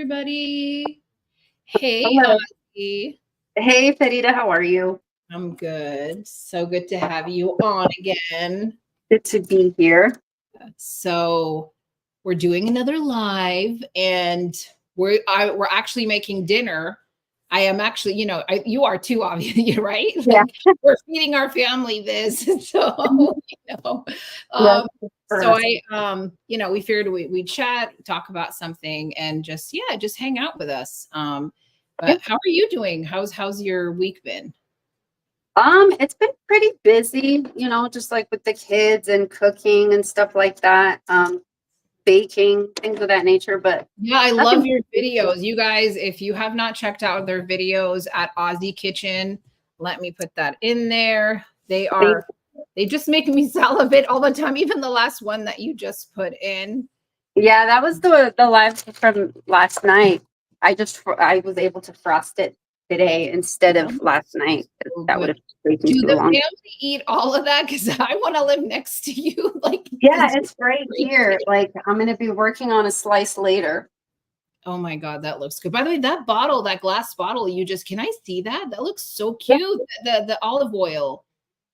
everybody. Hey, Hello. Ozzie. Hey, Farida, how are you? I'm good. So good to have you on again. Good to be here. So, we're doing another live, and we're actually making dinner. I am actually, you are too, obviously, right? Yeah. Like we're feeding our family this, so you know. Yes, Um, for so us. we figured we chat, talk about something, and just hang out with us. Yeah. But how are you doing? How's your week been? It's been pretty busy, just like with the kids and cooking and stuff like that. Baking, things of that nature, but Yeah, I love nothing. your videos. You guys, if you have not checked out their videos at Ozzie Kitchen, let me put that in there. They just make me salivate all the time. Even the last one that you just put in. Yeah, that was the live from last night. I was able to frost it today instead Oh, of last night. 'Cause so that would good. have taken Do too the long. family eat all of that? Because I want to live next to you. Like, Yeah, it's it's right here. crazy. Like I'm gonna be working on a slice later. Oh my God, that looks good. By the way, that glass bottle can I see that? That looks so Yeah. cute. The olive oil.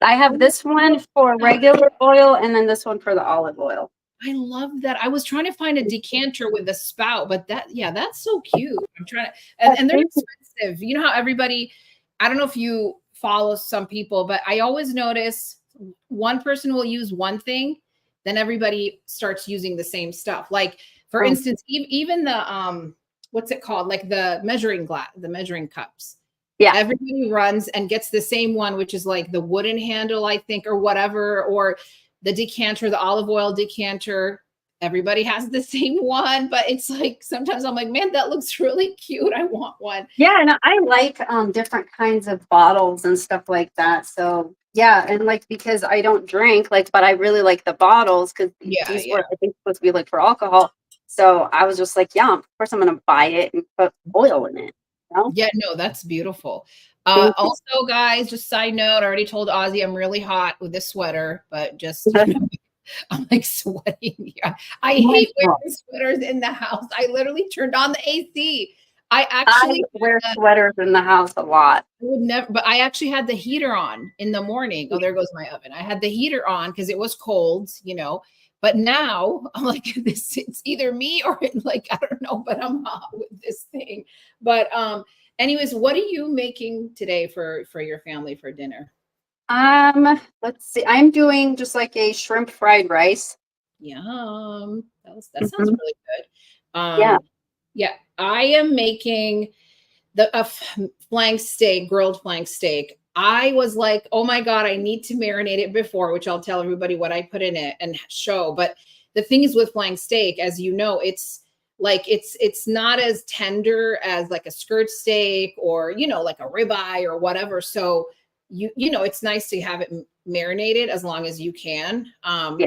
I have Oh, this one for regular oil and then this one for the olive oil. I love that. I was trying to find a decanter with a spout, but that's so cute. I'm trying to, and they're Thank you. expensive. You know how everybody, I don't know if you follow some people, but I always notice one person will use one thing, then everybody starts using the same stuff. Like for Oh, instance, even the what's it called? Like the measuring cups. yeah. Everybody runs and gets the same one, which is like the wooden handle, I think, or whatever, or the decanter, the olive oil decanter. Everybody has the same one, but it's like sometimes I'm like, man, that looks really cute. I want one. Yeah, and I like different kinds of bottles and stuff like that. So yeah, and like because I don't drink, like, but I really like the bottles because Yeah, these yeah. were I think supposed to be like for alcohol. So I was just like, yeah, of course I'm gonna buy it and put oil in it. You know? Yeah, no, that's beautiful. Thank you. Also, guys, just side note, I already told Ozzie I'm really hot with this sweater, but just, I'm like sweating. Yeah. I My hate God. wearing sweaters in the house. I literally turned on the AC. I I actually wear sweaters in the house a lot. would never, but I actually had the heater on in the morning. Oh, there goes my oven. I had the heater on because it was cold, But now I'm like, it's either me or like, I don't know, but I'm hot with this thing. But anyways, what are you making today for your family for dinner? Let's see. I'm doing just like a shrimp fried rice. Yum. That sounds Mhm. really good. Yeah. Yeah, I am making the flank steak, grilled flank steak. I was like, oh my God, I need to marinate it before, which I'll tell everybody what I put in it and show. But the thing is with flank steak, as you know, it's like it's not as tender as like a skirt steak or like a ribeye or whatever. So it's nice to have it marinated as long as you can. Yeah.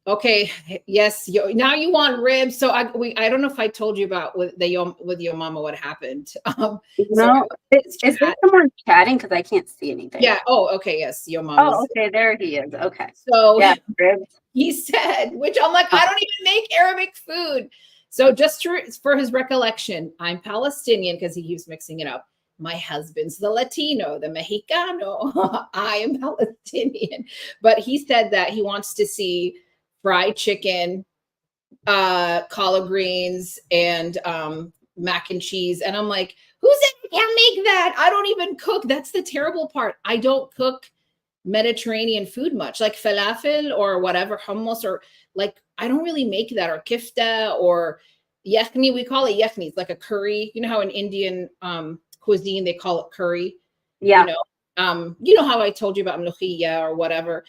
Okay. Yes. Now you want ribs. So I don't know if I told you about with your mama what happened. So No, it's is there chat. someone chatting? Because I can't see anything. Yeah. Oh, okay. Yes, your Oh, mama's. okay, there he is. Okay. So Yeah, ribs. he said, which I'm like, Oh, I don't even make Arabic food. So just for his recollection, I'm Palestinian because he keeps mixing it up. My husband's the Latino, the Mexicano. I am Palestinian. But he said that he wants to see fried chicken, collard greens, and mac and cheese. And I'm like, who said I can't make that? I don't even cook. That's the terrible part. I don't cook Mediterranean food much, like falafel or whatever, hummus, or like I don't really make that, or kifta or yakhni. We call it yakhni. It's like a curry. You know how in Indian cuisine they call it curry. You yeah. know, how I told you about mluchiyya or whatever.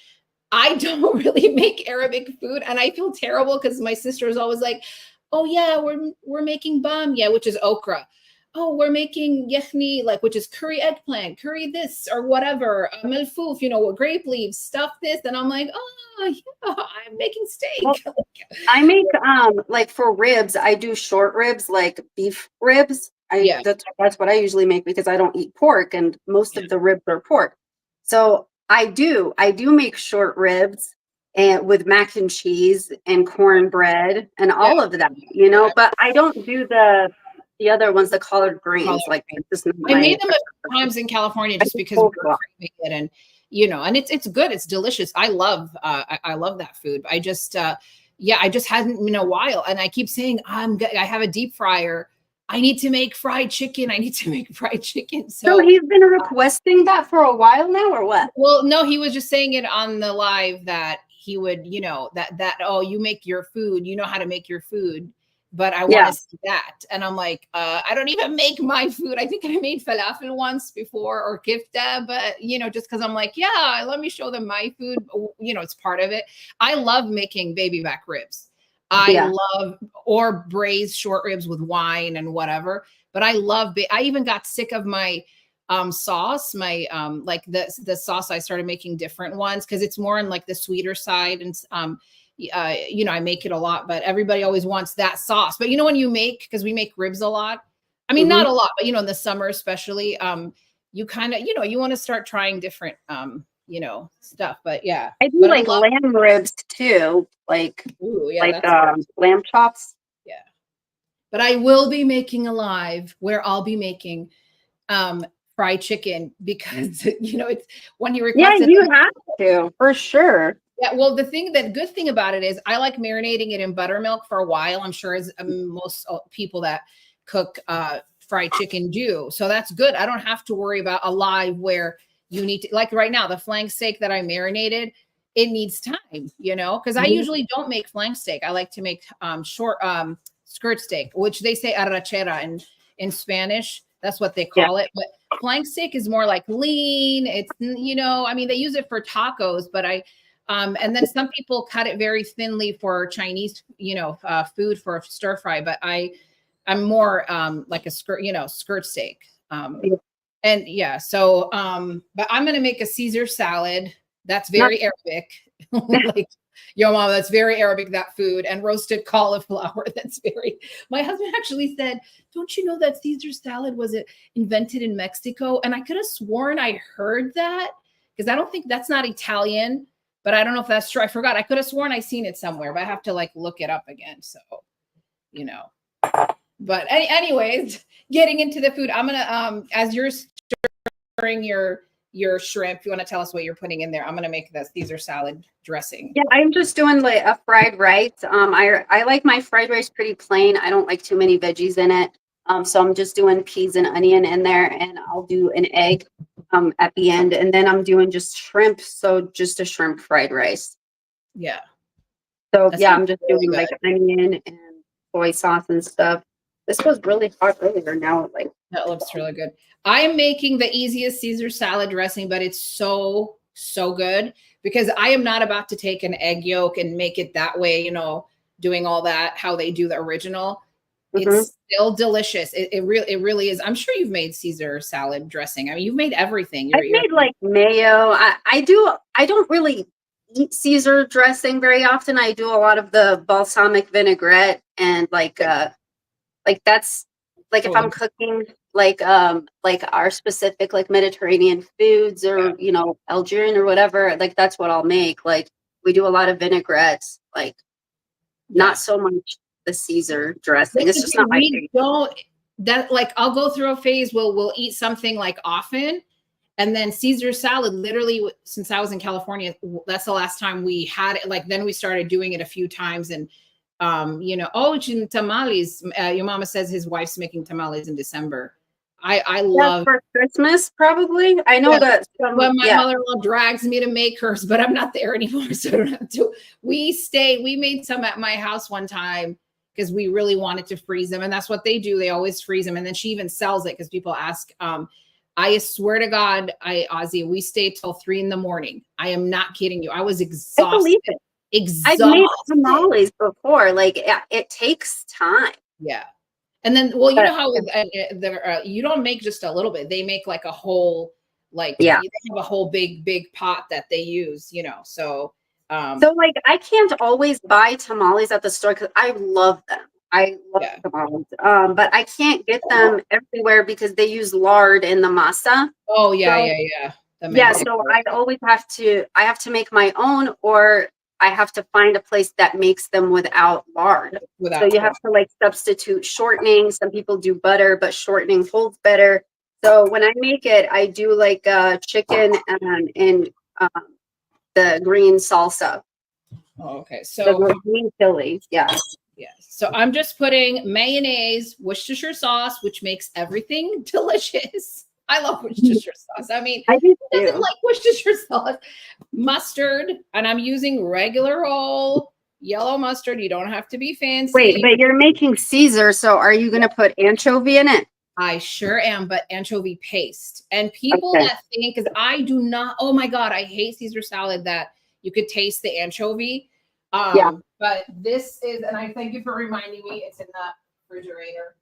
I don't really make Arabic food, and I feel terrible because my sister is always like, "Oh yeah, we're making bamia, which is okra. Oh, we're making yechni, like which is curry eggplant, curry this or whatever, milfouf, grape leaves, stuff this." And I'm like, "Oh yeah, I'm making Well, steak." I make like for ribs, I do short ribs, like beef ribs. Yeah, That's what I usually make because I don't eat pork and most yeah, of the ribs are pork. So I do make short ribs and with mac and cheese and cornbread and all of that, you know, but I don't do the other ones, the collard greens. Like, it's just not I my made them a few times in California just because we were craving it, and and it's good, it's delicious. I love I love that food. I just I just hadn't in a while, and I keep saying I have a deep fryer. I need to make fried chicken. I need to make fried chicken. So he's been requesting that for a while now, or what? Well, no, he was just saying it on the live that he would, that oh, you make your food, you know how to make your food, but I want to see that. And I'm like, I don't even make my food. I think I made falafel once before, or kifta, but just because I'm like, yeah, let me show them my food. It's part of it. I love making baby back ribs. I love, or braised short ribs with wine and whatever. But I love, I even got sick of my sauce, my like the sauce. I started making different ones because it's more on like the sweeter side, and I make it a lot, but everybody always wants that sauce. But when you make, because we make ribs a lot, I mean not a lot, but in the summer especially, you kind of you want to start trying different stuff. But yeah, I do like lamb ribs too, like lamb chops. Yeah, but I will be making a live where I'll be making fried chicken, because it's when you request it, you have to, for sure. Yeah, well, the good thing about it is I like marinating it in buttermilk for a while. I'm sure as most people that cook fried chicken do. So that's good. I don't have to worry about a live where you need to, like right now, the flank steak that I marinated, it needs time, because I usually don't make flank steak. I like to make short skirt steak, which they say arrachera in Spanish. That's what they call it. But flank steak is more like lean. It's, I mean, they use it for tacos, but and then some people cut it very thinly for Chinese, food for stir fry. But I'm more like a skirt steak. And yeah, so but I'm gonna make a Caesar salad. That's very Arabic. Like your mom, that's very Arabic, that food, and roasted cauliflower. That's very. My husband actually said, "Don't you know that Caesar salad was invented in Mexico?" And I could have sworn I heard that, because I don't think that's not Italian. But I don't know if that's true. I forgot. I could have sworn I seen it somewhere, but I have to like look it up again. So, But anyways, getting into the food, I'm gonna as you're stirring your shrimp, you want to tell us what you're putting in there? I'm gonna make the Caesar salad dressing. Yeah, I'm just doing like a fried rice. I like my fried rice pretty plain. I don't like too many veggies in it. So I'm just doing peas and onion in there, and I'll do an egg at the end, and then I'm doing just shrimp, so just a shrimp fried rice. Yeah. So I'm just doing like onion and soy sauce and stuff. This was really hot earlier. Now that looks really good. I'm making the easiest Caesar salad dressing, but it's so good, because I am not about to take an egg yolk and make it that way, doing all that how they do the original. It's still delicious. It really is. I'm sure you've made Caesar salad dressing. I mean, you've made everything. I've made like mayo. I don't really eat Caesar dressing very often. I do a lot of the balsamic vinaigrette, and that's like if I'm cooking like our specific like Mediterranean foods, or Algerian or whatever, like that's what I'll make. Like we do a lot of vinaigrettes, like not so much the Caesar dressing. It's just not my favorite. I'll go through a phase where we'll eat something like often, and then Caesar salad, literally since I was in California, that's the last time we had it. Like then we started doing it a few times, and tamales. Your mama says his wife's making tamales in December. I love for Christmas, probably. I know that. Well, my mother-in-law drags me to make hers, but I'm not there anymore, so I don't have to. We made some at my house one time because we really wanted to freeze them, and that's what they do. They always freeze them, and then she even sells it because people ask. I swear to God, Ozzie, we stayed till 3 a.m. I am not kidding you. I was exhausted. I believe it. I've made tamales before. Like it takes time. Yeah. And then, well, you know how you don't make just a little bit. They make like a whole, they have a whole big pot that they use, so. So like I can't always buy tamales at the store because I love them. I love tamales. But I can't get them everywhere because they use lard in the masa. Oh yeah, so, yeah. So I have to make my own, or I have to find a place that makes them without lard. So you have to like substitute shortening. Some people do butter, but shortening holds better. So when I make it, I do like chicken and the green salsa. Oh, okay. The So green chili. Yeah. yeah. So I'm just putting mayonnaise, Worcestershire sauce, which makes everything delicious. I love Worcestershire sauce. I mean, I do who doesn't too. like Worcestershire sauce? Mustard, and I'm using regular old yellow mustard. You don't have to be fancy. Wait, but you're making Caesar, so are you going to put anchovy in it? I sure am, but anchovy paste. And people that think, because I do not, oh my God, I hate Caesar salad that you could taste the anchovy. Yeah. But this is, and I thank you for reminding me, it's in the refrigerator.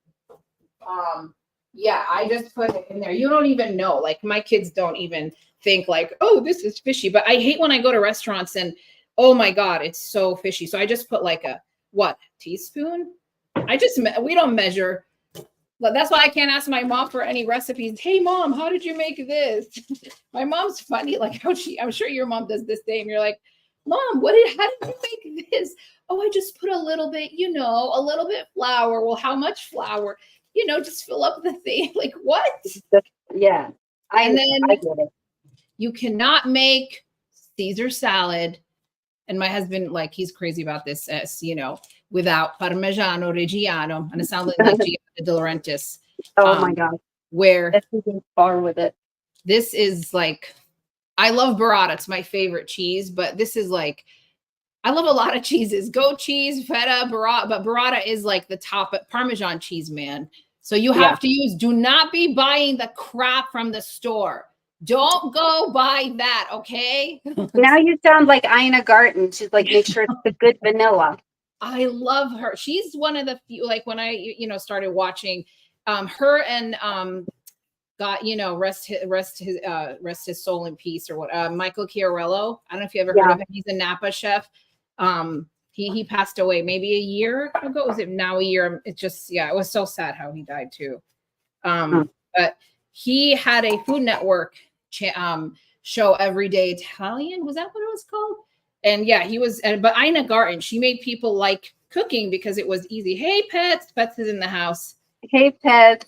Yeah, I just put it in there. You don't even know. Like my kids don't even think like, oh, this is fishy. But I hate when I go to restaurants and oh my God, it's so fishy. So I just put like a teaspoon? We don't measure. But that's why I can't ask my mom for any recipes. Hey mom, how did you make this? My mom's funny, like I'm sure your mom does this thing. You're like, Mom, how did you make this? Oh, I just put a little bit, a little bit flour. Well, how much flour? Just fill up the thing. Like what? Yeah. And then I get it. You cannot make Caesar salad. And my husband, like, he's crazy about this, without Parmigiano Reggiano. And it sounds like Gianni De Laurentiis. Oh my God. Where that's far with it. This is like, I love burrata. It's my favorite cheese, but this is like, I love a lot of cheeses. Goat cheese, feta, burrata, but burrata is like the top Parmesan cheese, man. So you have to do not be buying the crap from the store. Don't go buy that, okay? Now you sound like Ina Garten. She's like, make sure it's the good vanilla. I love her. She's one of the few, like when I, started watching her and rest his soul in peace or what. Michael Chiarello. I don't know if you ever heard of him. He's a Napa chef. He passed away maybe a year ago. Was it now a year? It just, it was so sad how he died too. But he had a Food Network show, Everyday Italian. Was that what it was called? And he was, but Ina Garten, she made people like cooking because it was easy. Hey, Pets is in the house. Hey, Pets.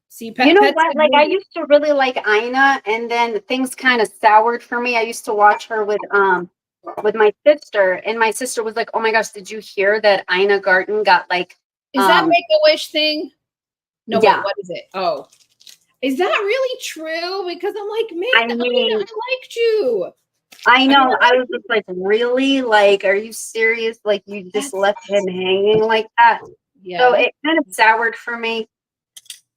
See, you know what? Like I used to really like Ina, and then things kind of soured for me. I used to watch her with my sister, and my sister was like, "Oh my gosh, did you hear that Ina Garten got like?" Is that Make-A-Wish thing? No, wait, what is it? Oh, is that really true? Because I'm like, man, I liked you. I know. I was just like, really? Like, are you serious? Like, you just left him hanging like that? Yeah. So it kind of soured for me.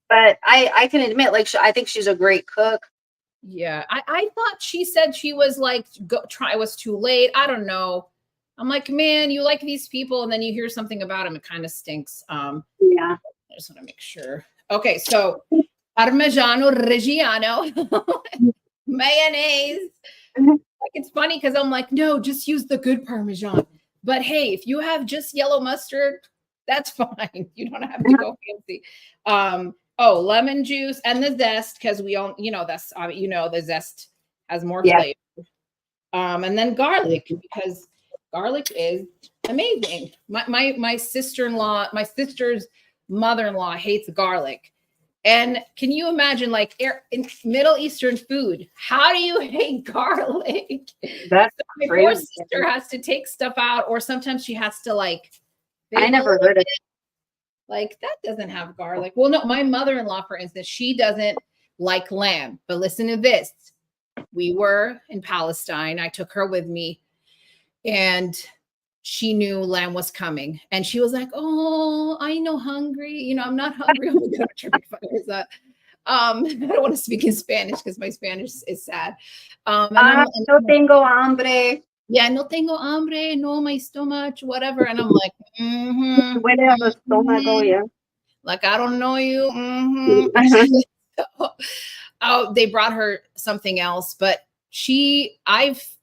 But I can admit, like, I think she's a great cook. Yeah. I thought she said she was like, it was too late. I don't know. I'm like, man, you like these people, and then you hear something about them. It kind of stinks. Yeah. I just want to make sure. Okay. So Parmigiano Reggiano, mayonnaise. Like, it's funny because I'm like, no, just use the good Parmesan. But hey, if you have just yellow mustard, that's fine. You don't have to go fancy. Lemon juice and the zest, because we all, the zest has more flavor. And then garlic, because garlic is amazing. My sister's mother-in-law hates garlic. And can you imagine, like, in Middle Eastern food, how do you hate garlic? That's my poor sister has to take stuff out, or sometimes she has to like. I never heard of it. Like, that doesn't have garlic. Well, no, my mother-in-law, for instance, she doesn't like lamb. But listen to this. We were in Palestine. I took her with me, and she knew lamb was coming. And she was like, oh, I know hungry. I'm not hungry. Oh my God, I don't want to speak in Spanish because my Spanish is sad. No tengo hambre. Yeah, no tengo hambre, no, my stomach, whatever. And I'm like, like, I don't know you. So, they brought her something else, but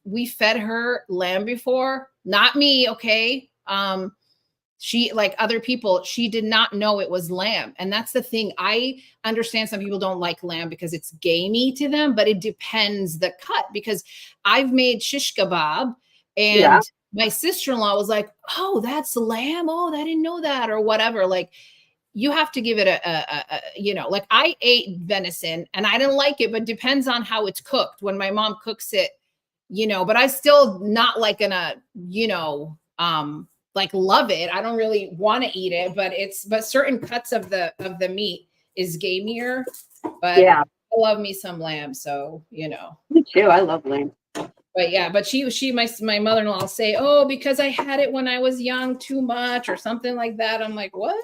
we fed her lamb before, not me. Okay. She, like other people, she did not know it was lamb. And that's the thing. I understand some people don't like lamb because it's gamey to them, but it depends the cut, because I've made shish kebab And my sister-in-law was like, oh, that's lamb. Oh, I didn't know that, or whatever. Like, you have to give it like I ate venison and I didn't like it, but depends on how it's cooked. When my mom cooks it, but I still not like gonna, like love it. I don't really want to eat it, but certain cuts of the meat is gamier. But I love me some lamb, so Me too. I love lamb. But yeah, but my mother-in-law will say, oh, because I had it when I was young too much or something like that. I'm like, what?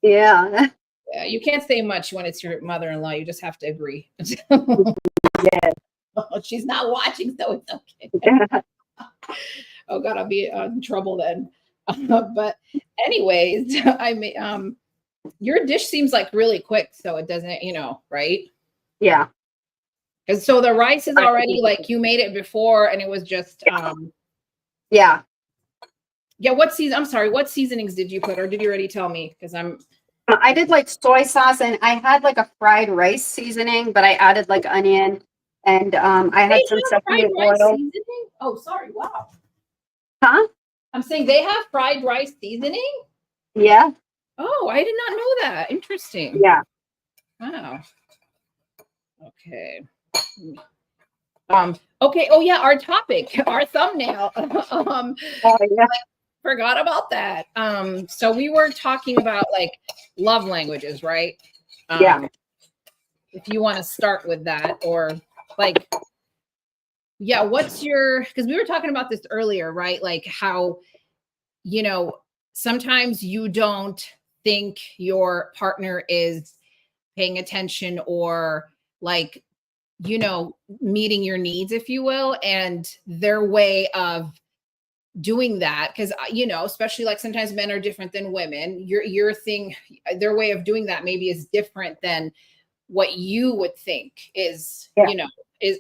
Yeah. Yeah, you can't say much when it's your mother-in-law. You just have to agree. Yeah. She's not watching, so it's okay. Oh God, I'll be in trouble then. But anyways, I mean, your dish seems like really quick, so it doesn't, right? Yeah. And so the rice is already like you made it before, and it was just yeah. Yeah, what seasonings did you put, or did you already tell me? Because I did like soy sauce, and I had like a fried rice seasoning, but I added like onion, and I had some sesame oil. Seasoning? Oh, sorry. Wow. Huh? I'm saying they have fried rice seasoning? Yeah. Oh, I did not know that. Interesting. Yeah. Wow. Okay. Okay. Oh yeah, our topic, our thumbnail. Oh, yeah. Forgot about that. So we were talking about like love languages, right? Yeah. If you want to start with that, or like, yeah, because we were talking about this earlier, right? Like how, sometimes you don't think your partner is paying attention or like, meeting your needs, if you will, and their way of doing that, because especially like sometimes men are different than women. Their way of doing that maybe is different than what you would think is, is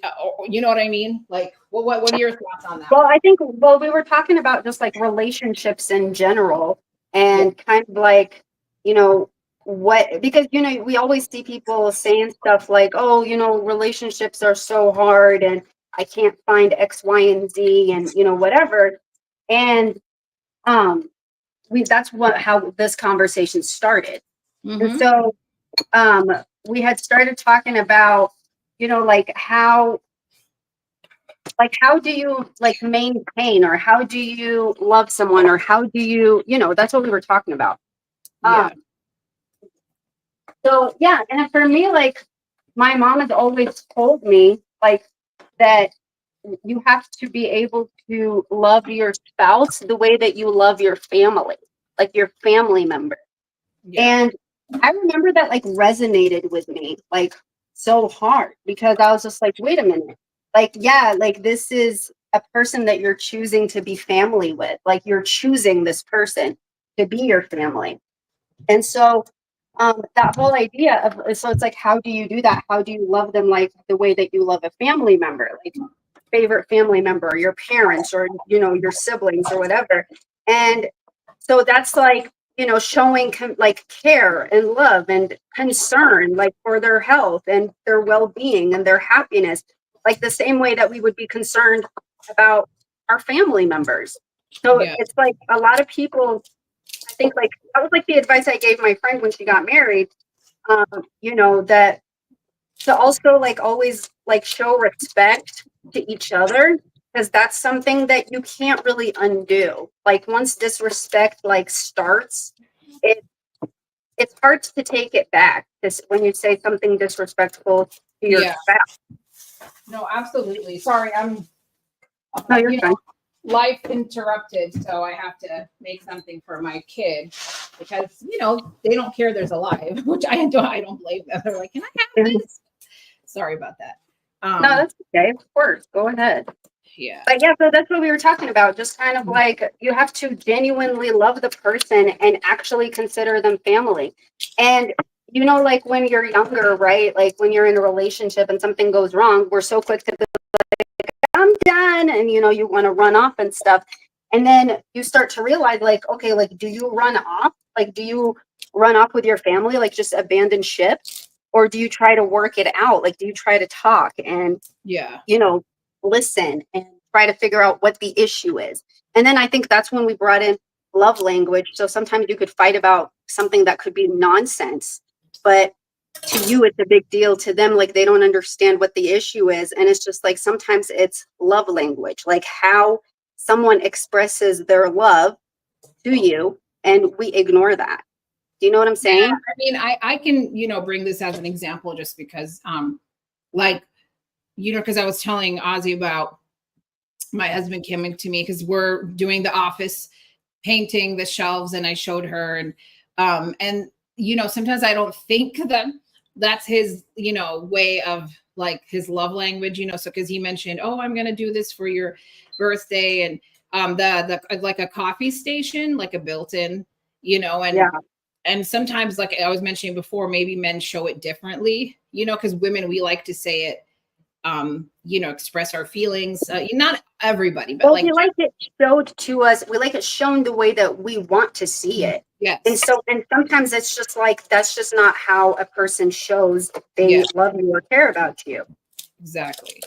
you know what I mean? Like, what are your thoughts on that? Well, I think we were talking about just like relationships in general, and kind of like, because we always see people saying stuff like, oh, relationships are so hard and I can't find X, Y, and Z, and whatever. And that's how this conversation started. And so we had started talking about, how do you like maintain, or how do you love someone, or how do you, that's what we were talking about. So yeah, and for me, like, my mom has always told me like that you have to be able to love your spouse the way that you love your family, like your family member. And I remember that like resonated with me like so hard, because I was just like, wait a minute, like, yeah, like this is a person that you're choosing to be family with, like you're choosing this person to be your family. And so that whole idea of, so it's like, how do you do that? How do you love them like the way that you love a family member, like favorite family member, your parents, or your siblings or whatever? And so that's like, showing like care and love and concern, like for their health and their well-being and their happiness, like the same way that we would be concerned about our family members. So it's like a lot of people, I think, like that was like the advice I gave my friend when she got married, that to also like always like show respect to each other, because that's something that you can't really undo. Like once disrespect like starts, it's hard to take it back. This when you say something disrespectful to your spouse. No, absolutely. Sorry, No, you're fine. Life interrupted, so I have to make something for my kid, because they don't care there's a live, which I don't blame them. They're like, can I have this? Sorry about that. No, that's okay. Of course, go ahead. Yeah. But yeah, so that's what we were talking about. Just kind of like you have to genuinely love the person and actually consider them family. And like when you're younger, right? Like when you're in a relationship and something goes wrong, we're so quick to be like, I'm done, and you want to run off and stuff. And then you start to realize, like, okay, like, do you run off? Like, do you run off with your family, like just abandon ship? Or do you try to work it out? Like, do you try to talk and, listen and try to figure out what the issue is. And then I think that's when we brought in love language. So sometimes you could fight about something that could be nonsense, but to you it's a big deal. To them, like, they don't understand what the issue is. And it's just like, sometimes it's love language, like how someone expresses their love to you, and we ignore that. Do you know what I'm saying? Yeah, I mean, I can, you know, bring this as an example just because, like, you know, because I was telling Ozzie about my husband coming to me because we're doing the office painting the shelves, and I showed her, and you know, sometimes I don't think that that's his, you know, way of like his love language, you know. So because he mentioned, oh, I'm gonna do this for your birthday, and the like a coffee station, like a built-in, you know, Yeah. and sometimes, like I was mentioning before, maybe men show it differently, you know, because women, we like to say it, you know, express our feelings. Not everybody, but Well, like, we like it showed to us. We like it shown the way that we want to see it. yes. And sometimes it's just like, that's just not how a person shows they Yeah. love you or care about you. Exactly.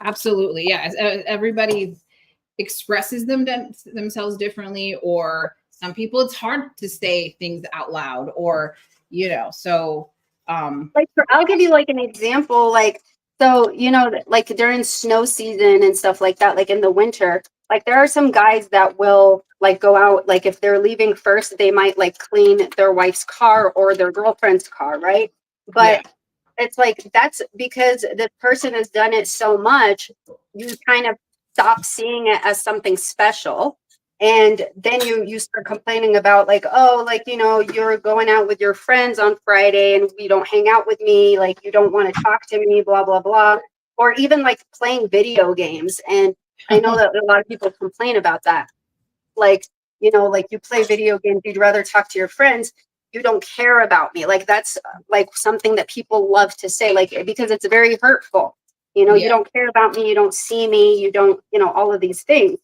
Absolutely. Yeah. Everybody expresses themselves differently, or some people it's hard to say things out loud, or, you know, so Like, I'll give you like an example. Like, so, you know, like during snow season and stuff like that, like in the winter, like there are some guys that will like go out, like if they're leaving first, they might like clean their wife's car or their girlfriend's car, right? yeah. But it's like, that's because the person has done it so much, you kind of stop seeing it as something special. And then you start complaining about like, oh, like, you know, you're going out with your friends on Friday and you don't hang out with me, like you don't want to talk to me, blah blah blah. Or even like playing video games. And I know that a lot of people complain about that, like, you know, like you play video games, you'd rather talk to your friends, you don't care about me. Like that's like something that people love to say, like, because it's very hurtful. You know, you Yeah. don't care about me, you don't see me, you don't, you know, all of these things.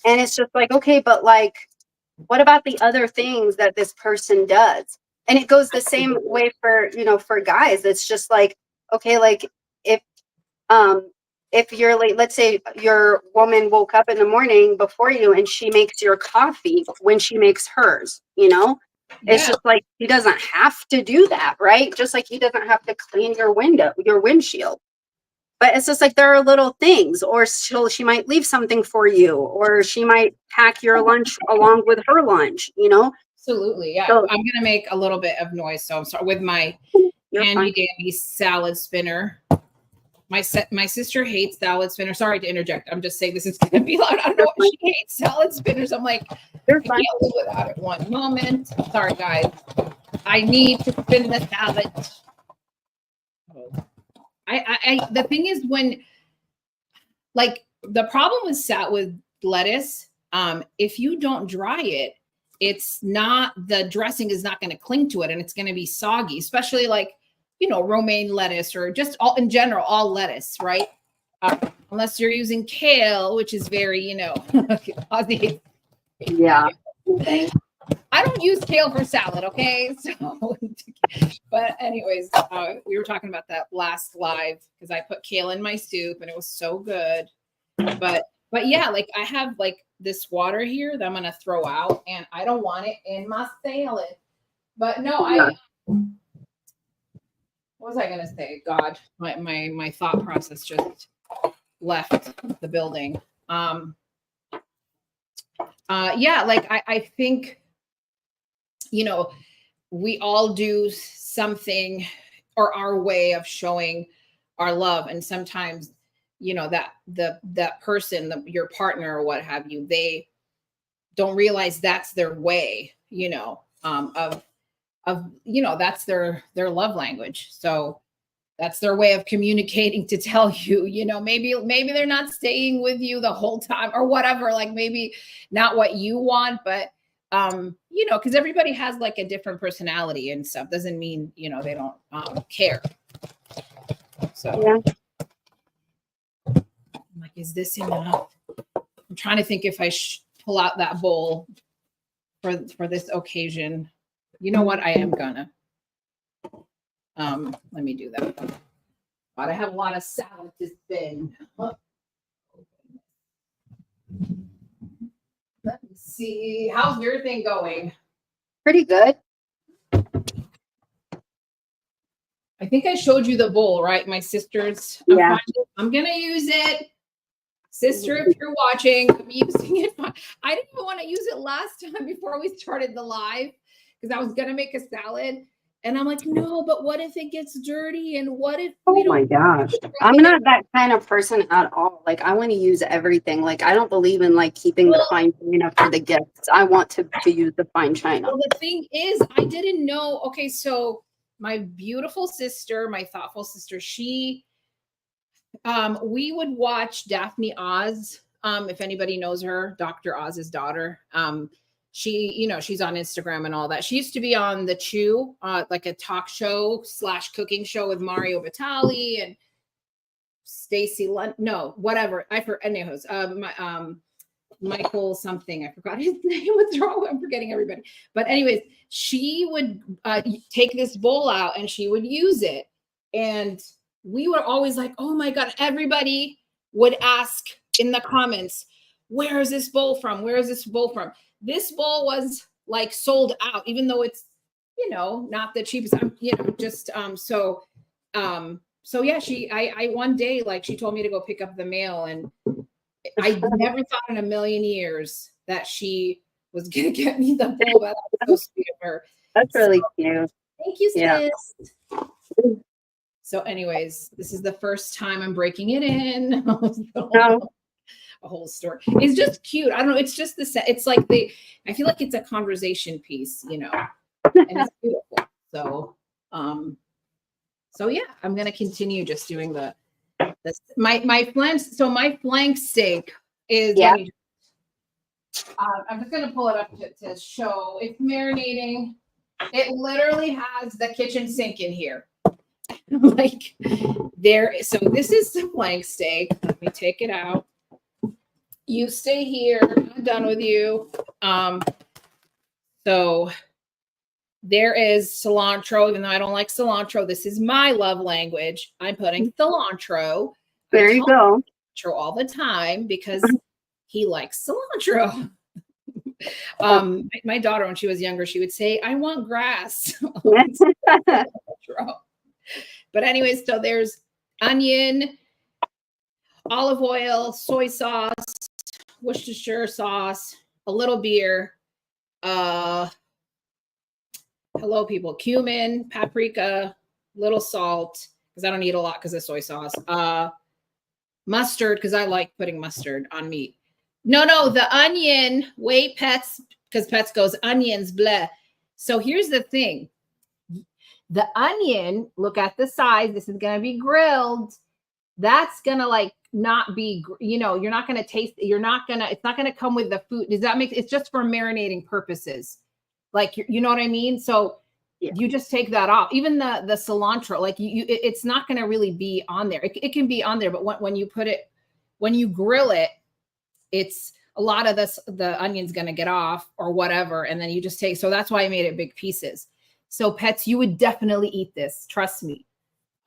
And it's just like, okay, but like, what about the other things that this person does? And it goes the same way for, you know, for guys. It's just like, okay, like if um if you're late, let's say your woman woke up in the morning before you and she makes your coffee when she makes hers, you know, it's Yeah. just like, he doesn't have to do that, right? Just like he doesn't have to clean your windshield. But it's just like, there are little things, or she might leave something for you, or she might pack your lunch along with her lunch, you know. Absolutely. Yeah. So I'm gonna make a little bit of noise, so I'm sorry with my you're handy fine. dandy salad spinner. My sister hates salad spinners. Sorry to interject. I'm just saying this is gonna be loud. I don't know You're what fine. she hates salad spinners. I'm like, I You're can't fine. live without it. One moment. Sorry, guys. I need to spin the salad. The thing is, when, like, the problem with lettuce, if you don't dry it, it's not, the dressing is not going to cling to it, and it's going to be soggy, especially like, you know, romaine lettuce, or just all in general, all lettuce, right? Unless you're using kale, which is very, you know, Ozzie. Yeah. Okay. I don't use kale for salad, okay? So, but anyways, we were talking about that last live because I put kale in my soup and it was so good. But yeah, like I have like this water here that I'm gonna throw out, and I don't want it in my salad. But no, Yeah. what was I gonna say? God, my thought process just left the building. Yeah, like I think, you know, we all do something, or our way of showing our love, and sometimes, you know, that person, your partner or what have you, they don't realize that's their way, you know, of, you know, that's their love language. So that's their way of communicating to tell you, you know, maybe they're not staying with you the whole time or whatever, like maybe not what you want, but you know, because everybody has like a different personality and stuff, doesn't mean, you know, they don't care. So Yeah. I'm like, is this enough? I'm trying to think if I pull out that bowl for this occasion. You know what? I am gonna. Let me do that. But I have a lot of salad to spin. Let me see. How's your thing going? Pretty good. I think I showed you the bowl, right? My sister's. Yeah. I'm going to use it. Sister, if you're watching, I'm using it. I didn't even want to use it last time before we started the live because I was going to make a salad. And I'm like, no, but what if it gets dirty? And what if Oh my gosh. I'm not that kind of person at all. Like, I want to use everything. Like, I don't believe in like keeping the fine china for the gifts. I want to use the fine china. Well, the thing is, I didn't know. Okay, so my beautiful sister, my thoughtful sister, we would watch Daphne Oz. If anybody knows her, Dr. Oz's daughter. She's on Instagram and all that. She used to be on The Chew, like a talk show / cooking show with Mario Batali and Stacy whatever. Anyways, Michael something. I forgot his name. What's wrong? I'm forgetting everybody. But anyways, she would take this bowl out and she would use it. And we were always like, oh my God, everybody would ask in the comments, where is this bowl from? Where is this bowl from? This bowl was like sold out, even though it's, not the cheapest, so yeah, I one day, like she told me to go pick up the mail and I never thought in a million years that she was going to get me the bowl, but that was so sweet of her. That's really cute. Thank you, sis. Yeah. So anyways, this is the first time I'm breaking it in. A whole story. It's just cute. I don't know. It's just it's like I feel like it's a conversation piece, and it's beautiful. So yeah, I'm going to continue just doing my flanks. So my flank steak is, I'm just going to pull it up to show. It's marinating. It literally has the kitchen sink in here. Like there. So this is the flank steak. Let me take it out. You stay here. I'm done with you. So there is cilantro, even though I don't like cilantro. This is my love language. I'm putting cilantro. There you go. Cilantro all the time because he likes cilantro. My daughter, when she was younger, she would say, I want grass. But anyways, so there's onion, olive oil, soy sauce, Worcestershire sauce, a little beer, hello people, cumin, paprika, little salt, because I don't eat a lot because of soy sauce, mustard, because I like putting mustard on meat. No, the onion, wait, Pets, because Pets goes, onions, bleh. So here's the thing. The onion, look at the size. This is going to be grilled. That's going to not be, you're not going to taste, it's not going to come with the food. Does that make, it's just for marinating purposes. Like, you know what I mean? So you just take that off. Even the cilantro, it's not going to really be on there. It can be on there, but when you grill it, it's a lot of the onion's going to get off or whatever. And then you just take, so that's why I made it big pieces. So Pets, you would definitely eat this. Trust me.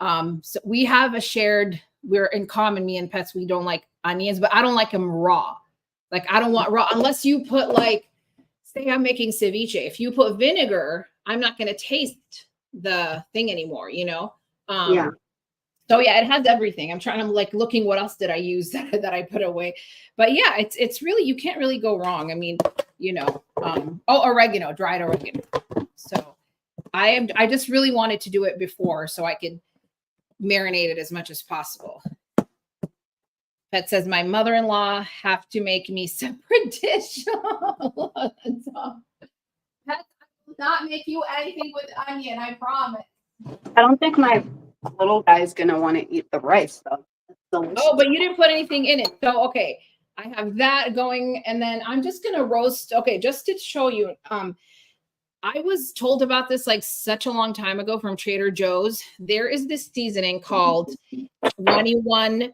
So we have we're in common, me and Pets, we don't like onions, but I don't like them raw. Like I don't want raw unless you put say I'm making ceviche. If you put vinegar, I'm not going to taste the thing anymore, So yeah, it has everything. I'm trying to looking what else did I use that I put away. But yeah, it's really, you can't really go wrong. I mean, oregano, dried oregano. So I just really wanted to do it before so I could marinate it as much as possible. Pet says my mother-in-law have to make me separate dish. Pet, I will not make you anything with onion, I promise. I don't think my little guy's gonna want to eat the rice though. Oh, but you didn't put anything in it. So okay, I have that going, and then I'm just gonna roast. Okay, just to show you. I was told about this such a long time ago from Trader Joe's. There is this seasoning called 21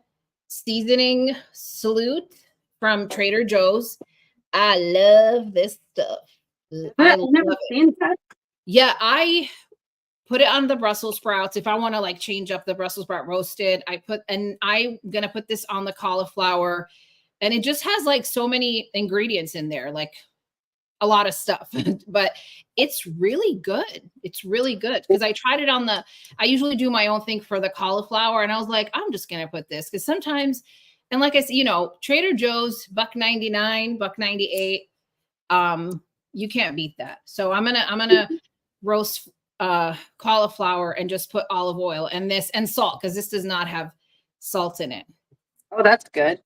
Seasoning Salute from Trader Joe's. I love this stuff. I've never seen that. Yeah, I put it on the Brussels sprouts. If I want to change up the Brussels sprout roasted, I'm going to put this on the cauliflower. And it just has like so many ingredients in there, like a lot of stuff, but it's really good. It's really good because I tried it on I usually do my own thing for the cauliflower, and I was like, I'm just gonna put this because sometimes, and like I said, Trader Joe's $1.99, $1.98, you can't beat that. So I'm gonna roast cauliflower and just put olive oil and this and salt because this does not have salt in it. Oh, that's good.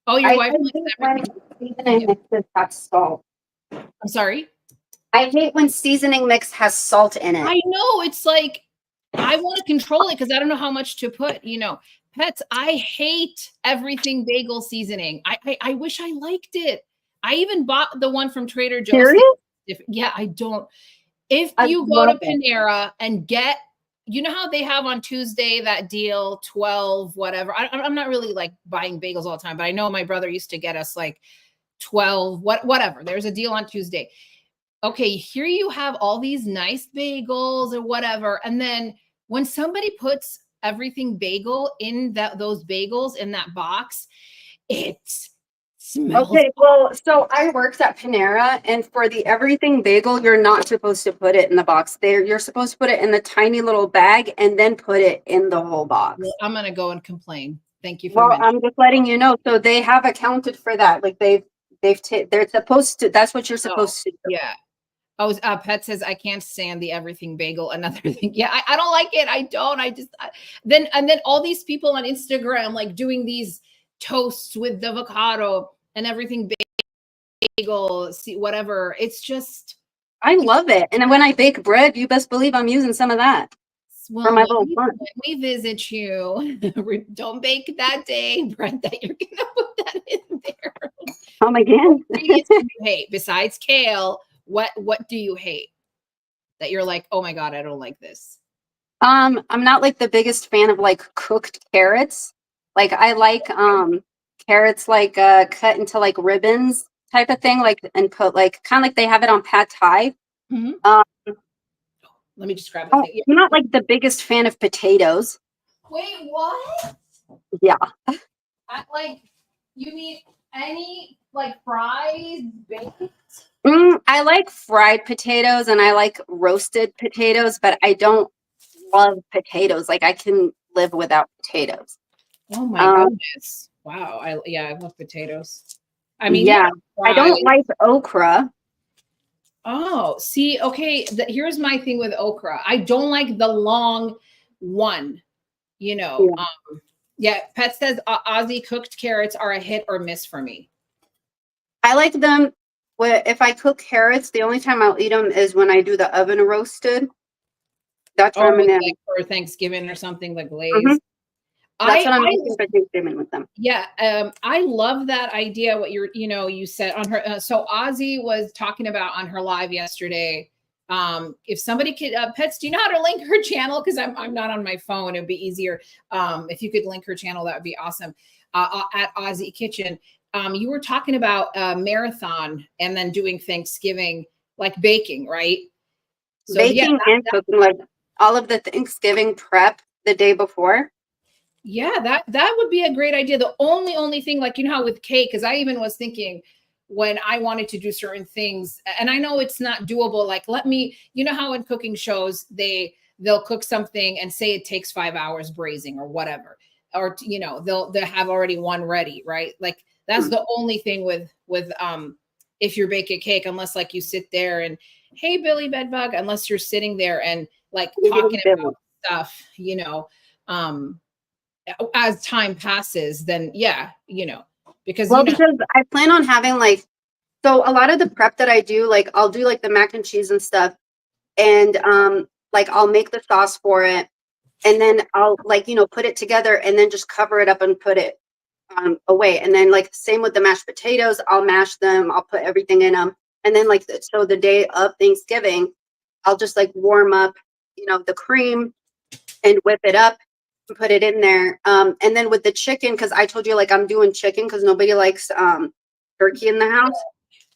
Oh, your wife hate likes when everything. seasoning mixes have salt. I'm sorry. I hate when seasoning mix has salt in it. I know, it's like I want to control it because I don't know how much to put. Pets, I hate everything bagel seasoning. I wish I liked it. I even bought the one from Trader Joe's. Serious? Yeah, I don't. If I you go to love it. Panera and get, you know how they have on Tuesday that deal 12 whatever. I'm not really like buying bagels all the time, but I know my brother used to get us like 12 whatever. There's a deal on Tuesday. Okay, here you have all these nice bagels or whatever, and then when somebody puts everything bagel in those bagels in that box, it smells. Okay, well, so I worked at Panera, and for the everything bagel, you're not supposed to put it in the box. You're supposed to put it in the tiny little bag and then put it in the whole box. Well, I'm gonna go and complain. Thank you for Well, mentioning. I'm just letting you know. So they have accounted for that. Like they're supposed to. That's what you're supposed to do. Yeah. Oh, Pet says I can't stand the everything bagel. Another thing, yeah, I don't like it. I don't. Then all these people on Instagram like doing these toasts with the avocado and everything bagel, see whatever. It's just. I love it. And then when I bake bread, you best believe I'm using some of that for my little fun. When we visit you, don't bake that day bread that you're gonna put that in there. Come again. What ingredients do you hate besides kale? What do you hate that you're like, oh my God, I don't like this? I'm not like the biggest fan of like cooked carrots. Like I like carrots like cut into like ribbons type of thing, like and put like kind of like they have it on pad thai. Mm-hmm. Let me just grab the thing. I'm not like the biggest fan of potatoes. Wait, what? Yeah. Like, you mean any like fries, baked? I like fried potatoes and I like roasted potatoes, but I don't love potatoes. Like I can live without potatoes. Oh my goodness. Wow. I love potatoes. I mean, yeah, I don't like okra. Oh, see, okay. Here's my thing with okra. I don't like the long one, Yeah. Pet says Ozzie cooked carrots are a hit or miss for me. I like them. If I cook carrots, the only time I'll eat them is when I do the oven roasted. That's what I'm gonna like for Thanksgiving or something, like glaze. Mm-hmm. That's what I'm making for Thanksgiving with them. Yeah, I love that idea. What you said on her. So Ozzie was talking about on her live yesterday. If somebody could, Pets, do you know how to link her channel? Because I'm not on my phone. It'd be easier if you could link her channel. That would be awesome. At Ozzie Kitchen. You were talking about marathon and then doing Thanksgiving, like baking, right? So baking and cooking, like all of the Thanksgiving prep the day before. Yeah, that would be a great idea. The only thing, like, how with cake, because I even was thinking when I wanted to do certain things, and I know it's not doable. Like, how in cooking shows they'll cook something and say it takes 5 hours braising or whatever, or they'll have already one ready, right? Like that's the only thing with if you're baking cake, unless like you sit there and hey Billy Bedbug, unless you're sitting there and like talking about stuff, as time passes, then because because I plan on having so a lot of the prep that I do, like I'll do like the mac and cheese and stuff, and like I'll make the sauce for it, and then I'll put it together and then just cover it up and put it away, and then like same with the mashed potatoes, I'll mash them, I'll put everything in them, and then so the day of Thanksgiving, I'll just like warm up the cream and whip it up, put it in there, and then with the chicken, because I told you like I'm doing chicken because nobody likes turkey in the house,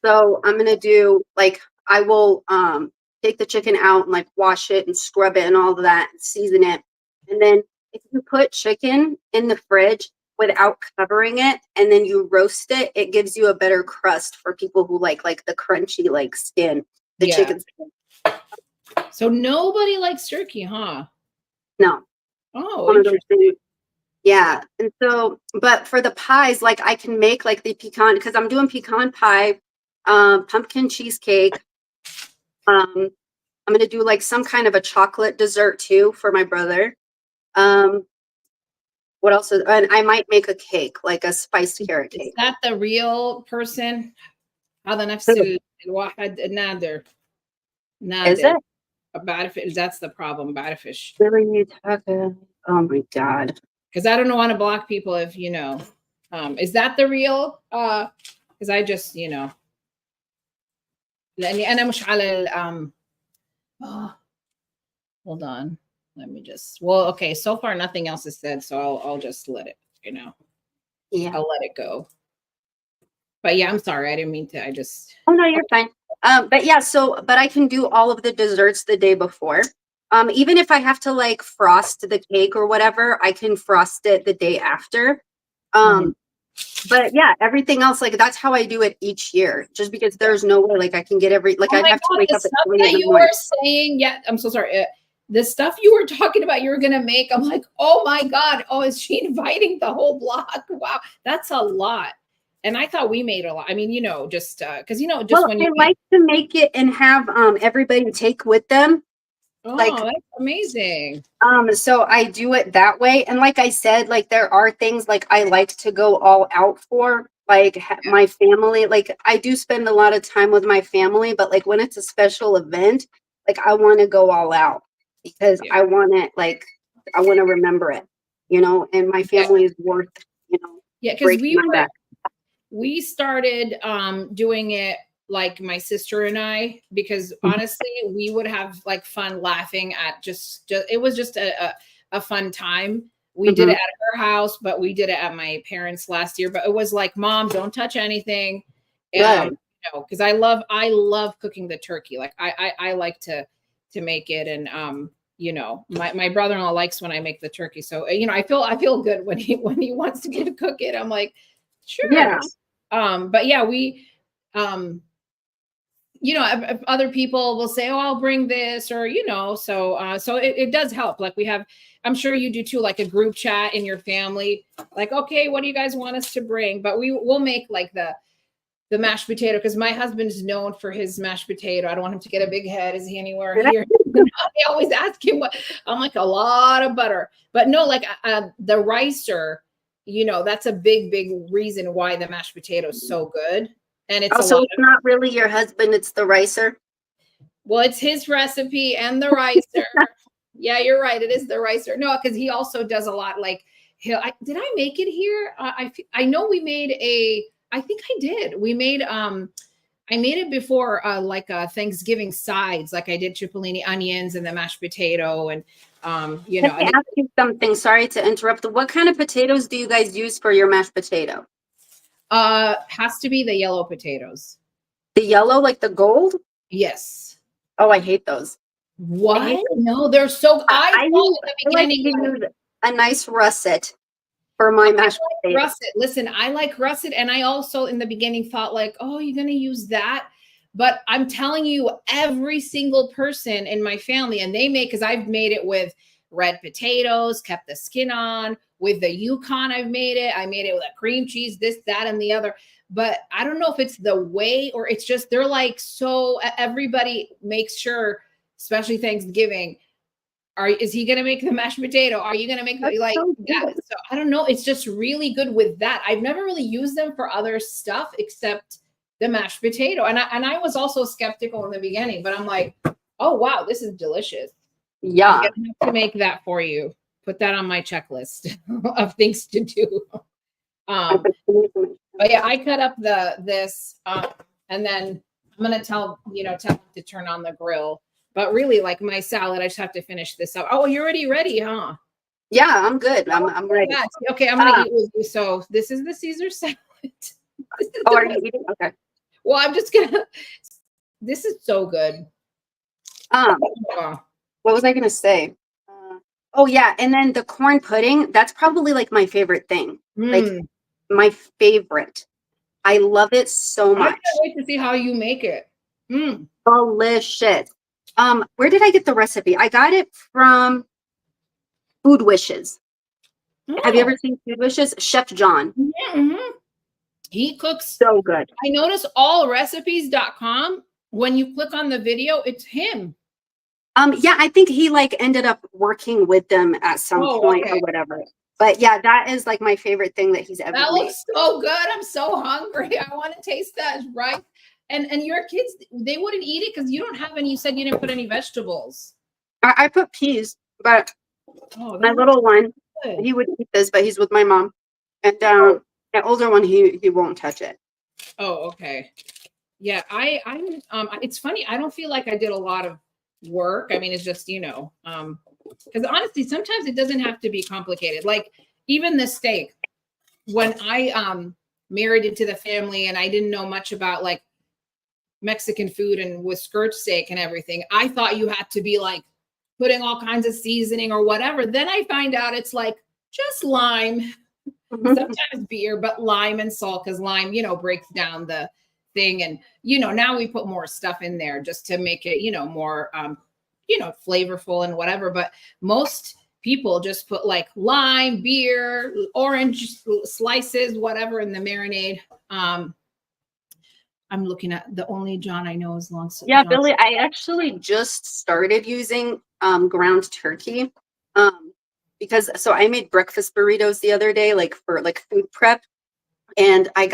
so I'm gonna do like I will take the chicken out and like wash it and scrub it and all of that, season it, and then if you put chicken in the fridge without covering it, and then you roast it, it gives you a better crust for people who like the crunchy like skin, the Yeah. chicken skin. So nobody likes turkey, huh? No. Oh, One of those interesting. things. Yeah. And so, but for the pies, like I can make like the pecan, because I'm doing pecan pie, pumpkin cheesecake. I'm gonna do like some kind of a chocolate dessert too for my brother. What else is, and I might make a cake, like a spiced carrot Is cake. that the real person? هذا نفس Who? الواحد النادر Is نادر. it? That's the problem, بعرفش. Really you talking? Oh my God. Because I don't want to block people if you know. Is that the real? Because I just, you know. لأني أنا مش على oh, hold on. Let me just. Well, okay. So far, nothing else is said, so I'll just let it. You know, Yeah. I'll let it go. But yeah, I'm sorry. I didn't mean to. I just. Oh no, you're fine. But yeah, so but I can do all of the desserts the day before. Even if I have to like frost the cake or whatever, I can frost it the day after. But yeah, everything else, like that's how I do it each year. Just because there's no way like I can get like Oh I'd my have to God, wake the up at stuff 3 in that the you morning. were saying, yeah, I'm so sorry. The stuff you were talking about, you were gonna make. I'm like, oh my God, oh, is she inviting the whole block? Wow, that's a lot. And I thought we made a lot. I mean, you know, just because you know, just Well, when I you like to make it and have everybody take with them. Like, oh, that's amazing. so I do it that way. And like I said, like there are things like I like to go all out for, like my family. Like I do spend a lot of time with my family, but like when it's a special event, like I want to go all out because Yeah. I want it, like I want to remember it, you know, and my family is worth, you know, Yeah, because breaking my back. we started doing it like my sister and I, because honestly, we would have like fun laughing at just it was just a fun time. We did it Mhm. at her house, but we did it at my parents last year. But it was like, Mom, don't touch anything. Good. You know, because I love cooking the turkey. Like I like to make it, and you know, my brother-in-law likes when I make the turkey. So you know, I feel good when he wants to get to cook it. I'm like, sure. Yeah. But yeah, we you know, if other people will say, oh, I'll bring this, or you know, so it does help. Like we have, I'm sure you do too, like a group chat in your family, like, okay, what do you guys want us to bring? But we'll make like the mashed potato, because my husband is known for his mashed potato. I don't want him to get a big head. Is he anywhere here? They always ask him what. I'm like, a lot of butter. But no, like the ricer, you know, that's a big reason why the mashed potato is so good. And it's a Also, lot it's of, not really your husband, it's the ricer. well, it's his recipe and the ricer. Yeah, you're right. It is the ricer. No, because he also does a lot. Like, did I make it here? I know we made a. I think I did. We made I made it before, like Thanksgiving sides. Like I did cipollini, onions, and the mashed potato, and you Can know, I ask you something? Sorry to interrupt. What kind of potatoes do you guys use for your mashed potato? has to be the yellow potatoes. The yellow, like the gold? Yes. Oh, I hate those. I What? hate them. No, they're so. I thought in the I like to beginning, use a nice russet for my mashed potatoes. russet. Listen, I like russet, and I also in the beginning thought like, oh, you're gonna use that. But I'm telling you, every single person in my family, and they make, because I've made it with red potatoes, kept the skin on. With the Yukon, I've made it. I made it with a cream cheese, this, that, and the other. But I don't know if it's the way, or it's just they're like, so everybody makes sure, especially Thanksgiving, is he gonna make the mashed potato? Are you gonna make That's like so that? good. So I don't know. It's just really good with that. I've never really used them for other stuff except the mashed potato. And I was also skeptical in the beginning, but I'm like, oh wow, this is delicious. I'm Yeah. gonna have to make that for you. Put that on my checklist of things to do. But yeah, I cut up this and then I'm gonna tell him to turn on the grill. But really, like my salad, I just have to finish this up. Oh, you're already ready, huh? Yeah, I'm good. I'm ready. Yeah. Okay, I'm gonna eat with you. So this is the Caesar salad. Oh, are you eating? Okay. Well, I'm just gonna. This is so good. What was I gonna say? Oh yeah, and then the corn pudding, that's probably like my favorite thing. Like Mm. my favorite. I love it so I can't much. wait to see how you make it. Mm. Delicious. Where did I get the recipe? I got it from Food Wishes. Have you Oh. ever seen Food Wishes? Chef John. Mhm. He cooks. So good. I notice allrecipes.com. When you click on the video, it's him. Yeah, I think he like ended up working with them at some Oh, point or okay. whatever. But yeah, that is like my favorite thing that he's ever That made. looks so good. I'm so hungry. I want to taste that, right? And your kids, they wouldn't eat it because you don't have any. You said you didn't put any vegetables. I put peas, but Oh, my that looks little one, good. he would eat this, but he's with my mom. And Oh, the older one, he won't touch it. oh, okay. Yeah, it's funny. I don't feel like I did a lot of work. I mean, it's just, because honestly, sometimes it doesn't have to be complicated. Like even the steak, when I married into the family and I didn't know much about like Mexican food and with skirt steak and everything, I thought you had to be like putting all kinds of seasoning or whatever. Then I find out it's like just lime, sometimes beer, but lime and salt, because lime, breaks down the thing. And, now we put more stuff in there just to make it, more, flavorful and whatever. But most people just put like lime, beer, orange slices, whatever in the marinade. I'm looking at the only John I know is long. Yeah, John. Billy, I actually just started using ground turkey because so I made breakfast burritos the other day, like for like food prep, and I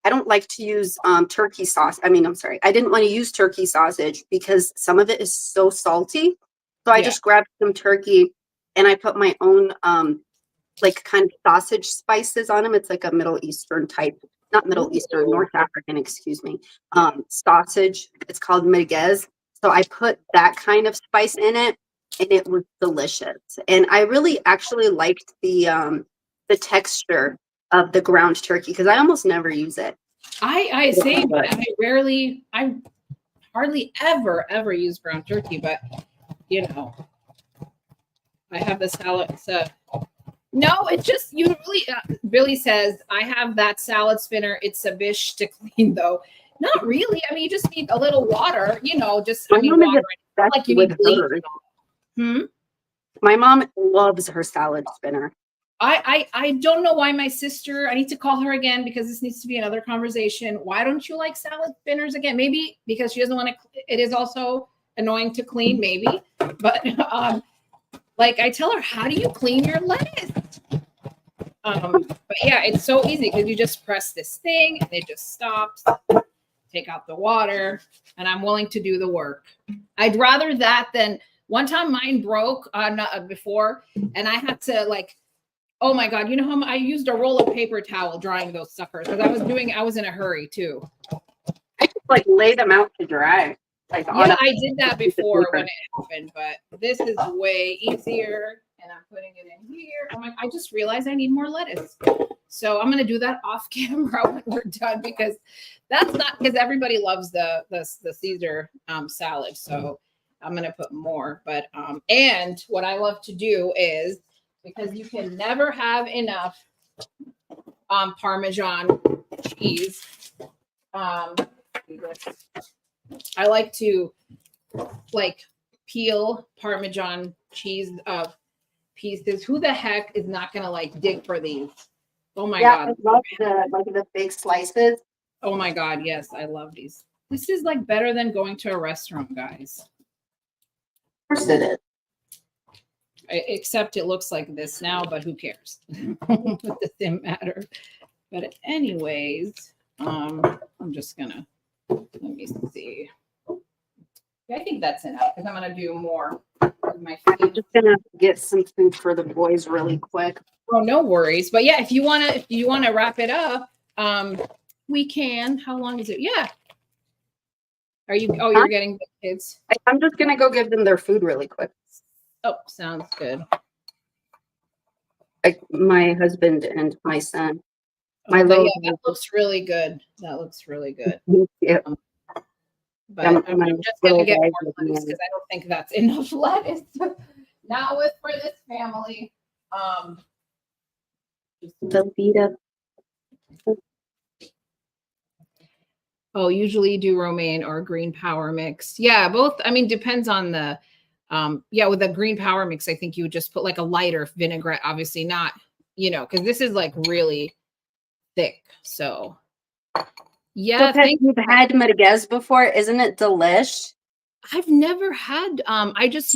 don't like to use turkey sauce. I mean, I'm sorry, I didn't want to use turkey sausage because some of it is so salty. So I Yeah. just grabbed some turkey and I put my own like kind of sausage spices on them. It's like a Middle Eastern type, not Middle Eastern, North African, excuse me, sausage. It's called merguez. So I put that kind of spice in it, and it was delicious. And I really actually liked the texture of the ground turkey because I almost never use it. I say, but I hardly ever use ground turkey, but I have the salad. So no, it's just usually Billy says I have that salad spinner. It's a bish to clean though. Not really. I mean, you just need a little water, just My mom is water. obsessed Like you with need bleach. hers. Hmm? My mom loves her salad spinner. I don't know why my sister, I need to call her again because this needs to be another conversation. Why don't you like salad spinners again? Maybe because she doesn't want to, it is also annoying to clean, maybe. But like I tell her, how do you clean your lettuce? But yeah, it's so easy because you just press this thing and it just stops. Take out the water, and I'm willing to do the work. I'd rather that than one time mine broke before, and I had to like, oh my God, you know how I used a roll of paper towel drying those suckers because I was in a hurry too. I just like lay them out to dry. Like Yeah, I did that before when it happened, but this is way easier. And I'm putting it in here. I just realized I need more lettuce. So I'm going to do that off camera when we're done because that's not because everybody loves the Caesar salad. So I'm going to put more. But and what I love to do is because you can never have enough Parmesan cheese. I like to like peel Parmesan cheese pieces. Who the heck is not gonna like dig for these? Oh my God. I love the big slices. Oh my God, yes, I love these. This is like better than going to a restaurant, guys. Of course it is. Except it looks like this now, but who cares? It doesn't matter. But anyways, I'm just gonna let me see. I think that's enough because I'm gonna do more with my food. I'm just gonna get some food for the boys really quick. Oh, no worries. But yeah, if you wanna wrap it up, we can. How long is it? Yeah. Are you? Oh, you're getting the kids. I'm just gonna go give them their food really quick. Oh, sounds good. Like my husband and my son. My Okay, little yeah, that looks really good. That looks really good. Yeah. But I'm just gonna get more lettuce because I don't think that's enough lettuce. not with for this family. Velveeta. Oh, usually you do romaine or green power mix. Yeah, both. I mean, depends on the yeah, with the green power mix, I think you would just put like a lighter vinaigrette, obviously not, because this is like really thick. So yeah, So, you've had merguez before, isn't it delish? I've never had I just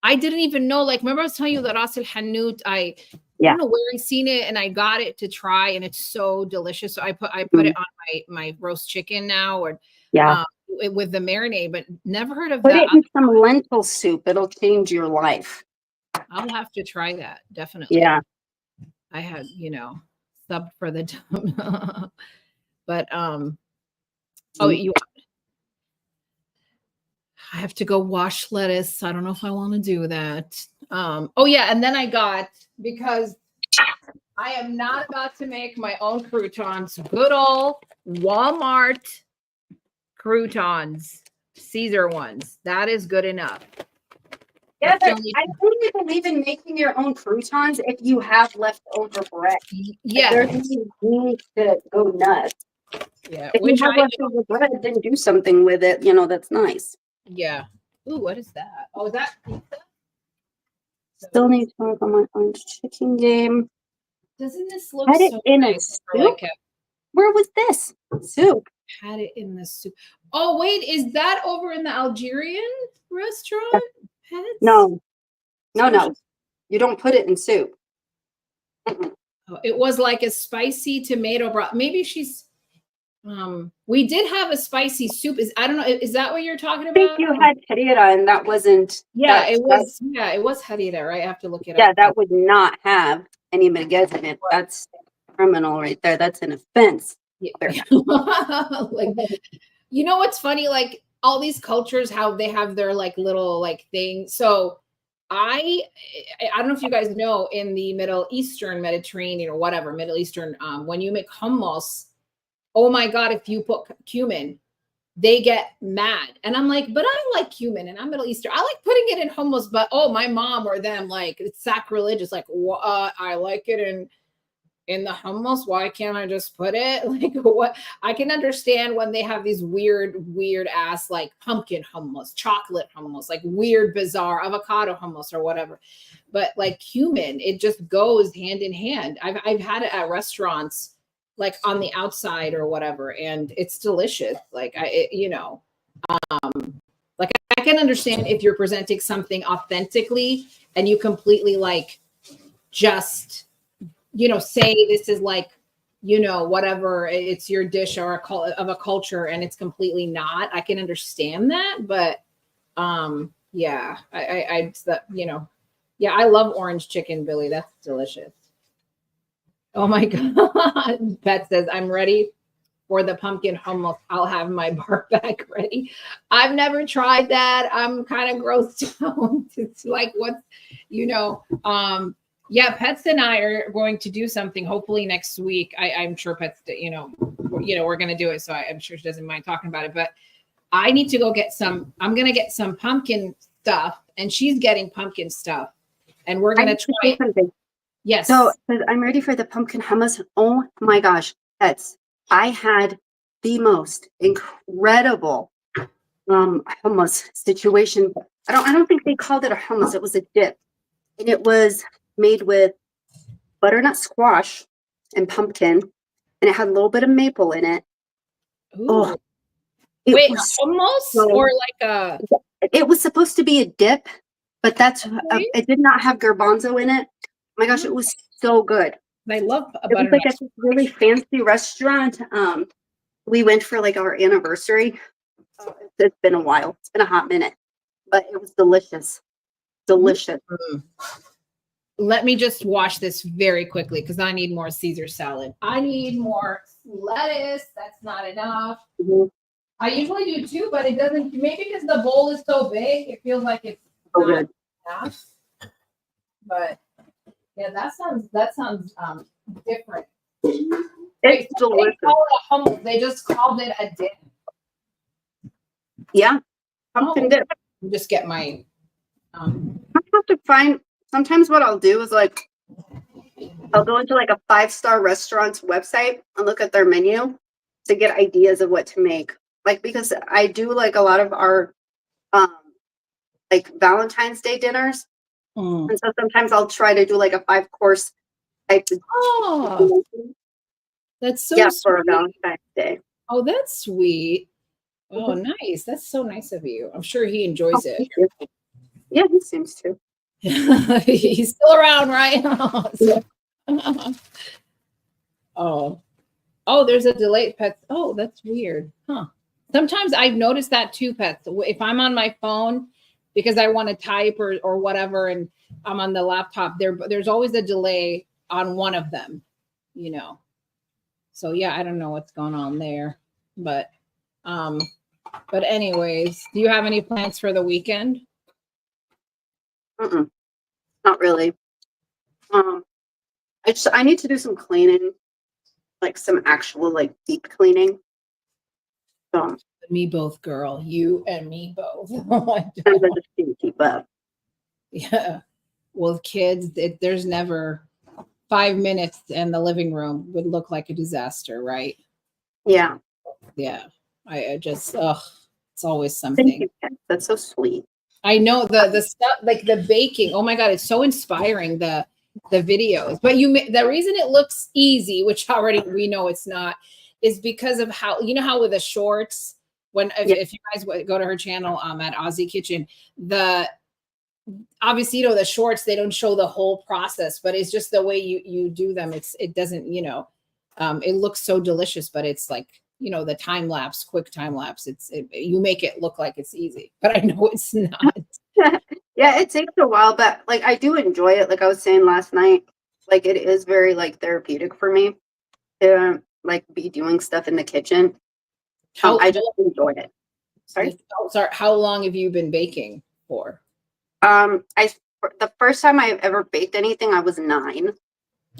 I didn't even know, like, remember I was telling you that Ras El Hanout, I don't know where I seen it and I got it to try and it's so delicious. So I put it on my roast chicken now, or with the marinade, but never heard of Put that. it in some lentil soup. It'll change your life. I'll have to try that. Definitely. Yeah. I had, subbed for the but I have to go wash lettuce. I don't know if I want to do that. Oh yeah, and then I got, because I am not about to make my own croutons, good old Walmart croutons, Caesar ones. That is good enough. Yeah, but I only believe in making your own croutons if you have leftover bread. Yeah. There's no need to go nuts. Yeah. If you have leftover bread, then do something with it. That's nice. Yeah. Ooh, what is that? Oh, is that pizza? Still need to work on my orange chicken game. Doesn't this look Had it so in nice? a soup? Where was this? Soup. Had it in the soup. Oh, wait, is that over in the Algerian restaurant? Pets? No. You don't put it in soup. Oh, it was like a spicy tomato broth. Maybe she's we did have a spicy soup. I don't know, is that what you're talking about? I think you had harira and that wasn't. Yeah, it was harira, right? I have to look it up. Yeah, that would not have any merguez in it. That's criminal right there. That's an offense. Yeah. Like, what's funny? Like, all these cultures, how they have their like little like thing. So I don't know if you guys know, in the Middle Eastern, Mediterranean, or whatever, Middle Eastern, when you make hummus, oh my God, if you put cumin, they get mad. And I'm like, but I like cumin and I'm Middle Eastern. I like putting it in hummus, but my mom or them, like, it's sacrilegious. Like, I like it in the hummus. Why can't I just put it? Like, what? I can understand when they have these weird ass, like, pumpkin hummus, chocolate hummus, like weird, bizarre avocado hummus or whatever. But like cumin, it just goes hand in hand. I've had it at restaurants, like on the outside or whatever, and it's delicious. Like, like, I can understand if you're presenting something authentically and you completely like just say this is like, whatever, it's your dish or of a culture, and it's completely not. I can understand that, but yeah, I I love orange chicken, Billy. That's delicious. Oh my God. Pat says, I'm ready for the pumpkin hummus. I'll have my bar bag ready. I've never tried that. I'm kind of grossed out. It's like, what's, yeah, Pets and I are going to do something hopefully next week. I'm sure Pets, we're going to do it. So I'm sure she doesn't mind talking about it, but I need to go get some, I'm going to get some pumpkin stuff, and she's getting pumpkin stuff, and we're going to try something. Yes. So I'm ready for the pumpkin hummus. Oh my gosh, Pets. I had the most incredible hummus situation. I don't think they called it a hummus. It was a dip. And it was made with butternut squash and pumpkin, and it had a little bit of maple in it. Ooh. Oh, wait, hummus or like a? It was supposed to be a dip, but it did not have garbanzo in it. Oh my gosh, it was so good. I love it was like at this really fancy restaurant. We went for like our anniversary. It's been a while. It's been a hot minute, but it was delicious. Delicious. Mm-hmm. Let me just wash this very quickly because I need more Caesar salad. I need more lettuce. That's not enough. Mm-hmm. I usually do too, but it doesn't. Maybe because the bowl is so big, it feels like it's so good. Enough. But yeah, that sounds different. It's delicious. They call it a hummus. They just called it a dip. Yeah, pumpkin dip. Just get my. I have to find, sometimes what I'll do is like, I'll go into like a 5-star restaurant's website and look at their menu to get ideas of what to make. Like, because I do like a lot of our like Valentine's Day dinners. And so sometimes I'll try to do like a 5-course type of Oh, that's so yeah, sweet. for a Valentine's Day. Oh, that's sweet. Oh, nice. That's so nice of you. I'm sure he enjoys it. Thank you. Yeah, he seems to. He's still around, right? Yeah. Oh. Oh, there's a delayed pet. Oh, that's weird. Huh. Sometimes I've noticed that too, pets. If I'm on my phone because I want to type or whatever, and I'm on the laptop, there's always a delay on one of them, you know. So yeah, I don't know what's going on there. But anyways, do you have any plans for the weekend? Not really. I need to do some cleaning, like some actual like deep cleaning. So Me both, girl. You and me both. sometimes I just can't keep up. Yeah. Well, kids, there's never 5 minutes and the living room would look like a disaster, right? Yeah. Yeah. I just, it's always Thank something. you, Kat. That's so sweet. I know the stuff like the baking. Oh my God, it's so inspiring, the videos. But the reason it looks easy, which already we know it's not, is because of how, you know, how with the shorts, when if you guys go to her channel at Ozzie Kitchen, obviously, you know, the shorts, they don't show the whole process, but it's just the way you do them. It doesn't, you know, it looks so delicious, but it's like, you know, the quick time lapse. You make it look like it's easy, but I know it's not. Yeah, it takes a while, but like I do enjoy it. Like I was saying last night, like it is very like therapeutic for me to like be doing stuff in the kitchen. I just enjoy it. Sorry. Sorry. How long have you been baking for? The first time I ever baked anything, I was 9.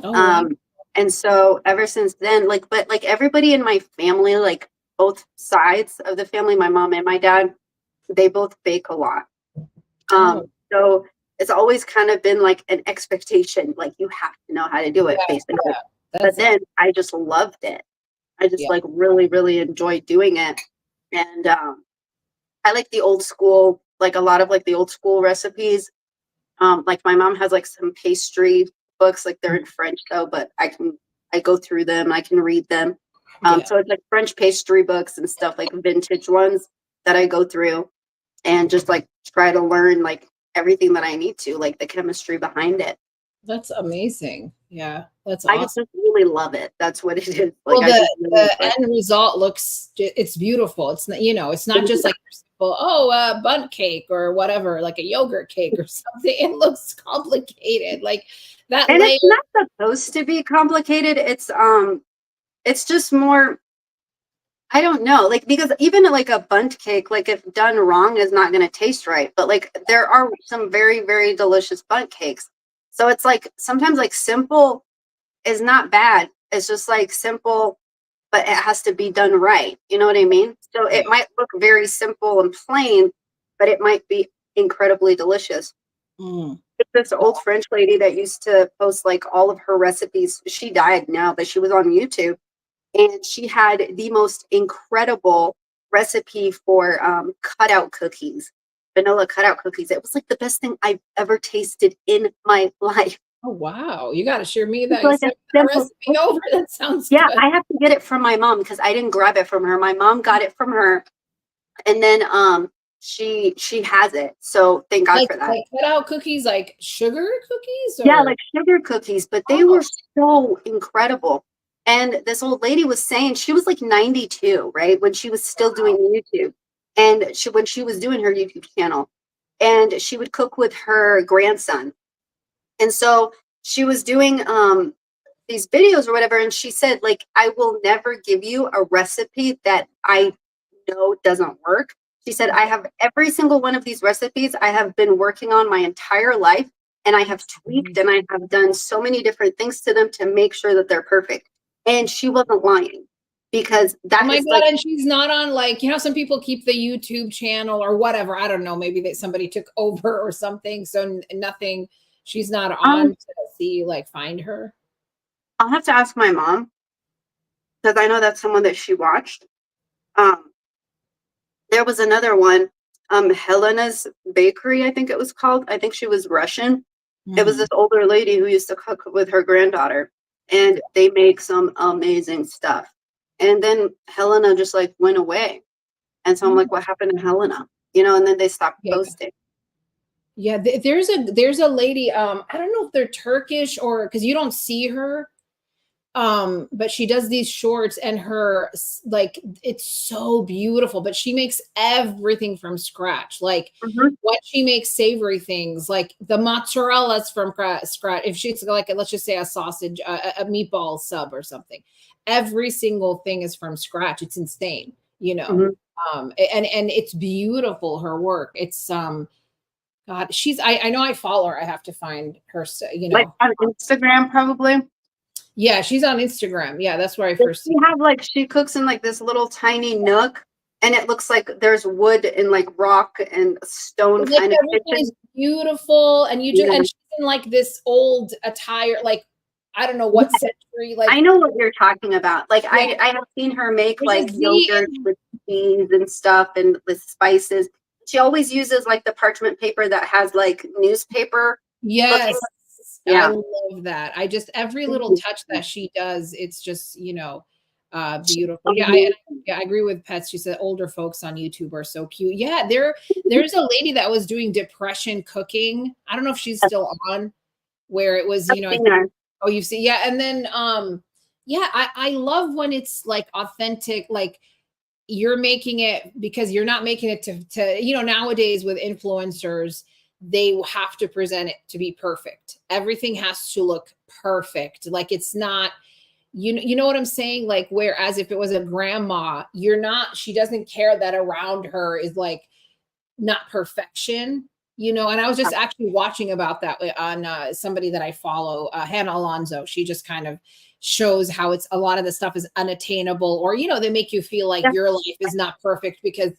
Oh, wow. And so ever since then, like, but like everybody in my family, like both sides of the family, my mom and my dad, they both bake a lot. So it's always kind of been like an expectation, like you have to know how to do it, basically. Yeah. But then I just loved it. I just like really, really enjoyed doing it. And I like the old school, like a lot of like the old school recipes. Like my mom has like some pastry books, like they're in French though, but I go through them, I can read them. So it's like French pastry books and stuff, like vintage ones that I go through and just like try to learn like everything that I need to, like the chemistry behind it. That's amazing. Yeah, that's awesome. I just really love it. That's what it is. Like, well, the end result it's beautiful. It's not, you know, it's not just like simple, bundt cake or whatever, like a yogurt cake or something. It looks complicated, like that. And it's not supposed to be complicated. It's just more, I don't know, like, because even like a bundt cake, like if done wrong is not going to taste right. But like there are some very, very delicious bundt cakes. So it's like sometimes like simple is not bad. It's just like simple, but it has to be done right. You know what I mean? So it might look very simple and plain, but it might be incredibly delicious. This old French lady that used to post like all of her recipes, she died now, but she was on YouTube. And she had the most incredible recipe for cutout cookies, vanilla cutout cookies. It was like the best thing I've ever tasted in my life. Oh, wow. You got to share me that, like that recipe over. That sounds good. I have to get it from my mom because I didn't grab it from her. My mom got it from her. And then she has it. So thank God for that. Like cutout cookies, like sugar cookies? Or? Yeah, like sugar cookies, but they were so incredible. And this old lady was saying she was like 92, right? When she was still doing YouTube. And when she was doing her YouTube channel. And she would cook with her grandson. And so she was doing these videos or whatever. And she said, like, I will never give you a recipe that I know doesn't work. She said, I have every single one of these recipes I have been working on my entire life. And I have tweaked and I have done so many different things to them to make sure that they're perfect. And she wasn't lying. because Oh that my is God. like, And she's not on, like, some people keep the YouTube channel or whatever. I don't know. Maybe that somebody took over or something. So nothing, she's not on to see, like, find her. I'll have to ask my mom because I know that's someone that she watched. Um, there was another one, Helena's Bakery, I think it was called. I think she was Russian. It was Mhm. this older lady who used to cook with her granddaughter, and they make some amazing stuff. And then Helena just like went away. And so I'm like, what happened to Helena? You know, and then they stopped Yeah. posting. Yeah. There's a lady, I don't know if they're Turkish or because you don't see her. But she does these shorts and like, it's so beautiful, but she makes everything from scratch. Like, Mhm. what she makes savory things, like the mozzarella's from scratch. If she's like, let's just say a sausage, a meatball sub or something, every single thing is from scratch. It's insane, Mhm. and it's beautiful, her work. It's God, I know I follow her. I have to find her, Like on Instagram, probably. yeah, she's on Instagram. Yeah, that's where I Does first she see. have like she cooks in like this little tiny nook, and it looks like there's wood and like rock and stone Like, kind of everything is kitchen. beautiful, and Yeah. she's in like this old attire, like, I don't know Yeah, what century, like, I know what you're talking about. Like yeah, I have seen her make there's a like Z yogurt in, with cheese and stuff and with spices. She always uses like the parchment paper that has like newspaper looking. yes, I Yeah. love that. I just every little touch that she does, it's just, beautiful. Yeah, I agree with Pets. She said older folks on YouTube are so cute. Yeah, there's a lady that was doing depression cooking. I don't know if she's still on, where it was, I've I seen think, her. oh, you see, yeah, and then yeah, I love when it's like authentic, like you're making it because you're not making it to nowadays with influencers, they have to present it to be perfect. Everything has to look perfect. Like, it's not, you know what I'm saying? Like, whereas if it was a grandma, she doesn't care that around her is like not perfection, and I was just actually watching about that on somebody that I follow, Hannah Alonso. She just kind of shows how it's a lot of the stuff is unattainable, or they make you feel like Yeah. your life is not perfect because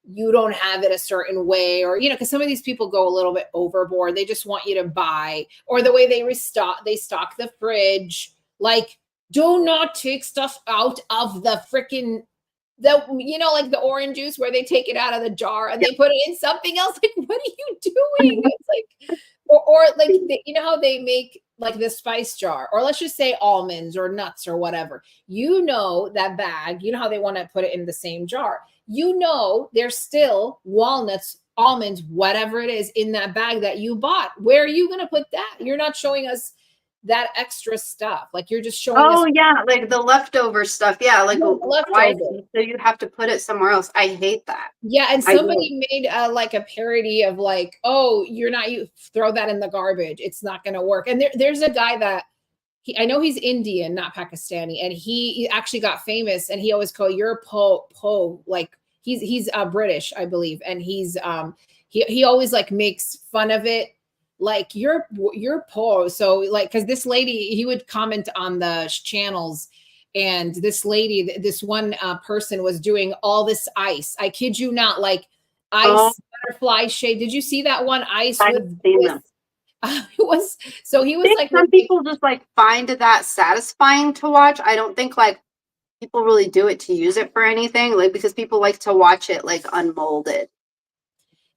you don't have it a certain way, or because some of these people go a little bit overboard. They just want you to buy, or the way they stock the fridge, like, do not take stuff out of the freaking, like the orange juice where they take it out of the jar and they put it in something else. Like, what are you doing? It's like, or like, how they make like the spice jar, or let's just say almonds or nuts or whatever. That bag, how they want to put it in the same jar. There's still walnuts, almonds, whatever it is in that bag that you bought. Where are you going to put that? You're not showing us that extra stuff. Like, you're just showing us Oh yeah, like the leftover stuff. Yeah, like why? leftover. So you have to put it somewhere else. I hate that. Yeah, and I do. somebody made like a parody of like, oh, you throw that in the garbage. It's not going to work. And there's a guy that I know he's Indian, not Pakistani, and he actually got famous. And he always called, you're like he's British, I believe, and he always like makes fun of it, like you're po. So like, because this lady, he would comment on the channels, and this lady, this one person was doing all this ice. I kid you not, like Oh, ice butterfly shade. Did you see that one? Ice I've seen them. it was, so he I was think like, some people just like find that satisfying to watch. I don't think like people really do it to use it for anything, like because people like to watch it like unmolded.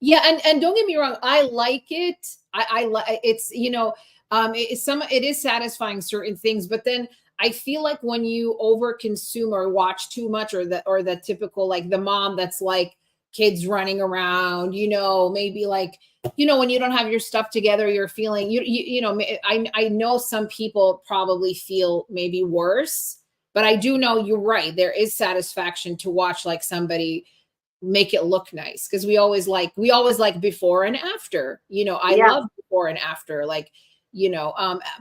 yeah, and don't get me wrong, I like it. I like it's, it is satisfying certain things, but then I feel like when you over consume or watch too much, or the typical, like the mom that's like kids running around, maybe like, when you don't have your stuff together, you're feeling, I know some people probably feel maybe worse, but I do know you're right. There is satisfaction to watch like somebody make it look nice, because we always like before and after. I Yeah. love before and after, like,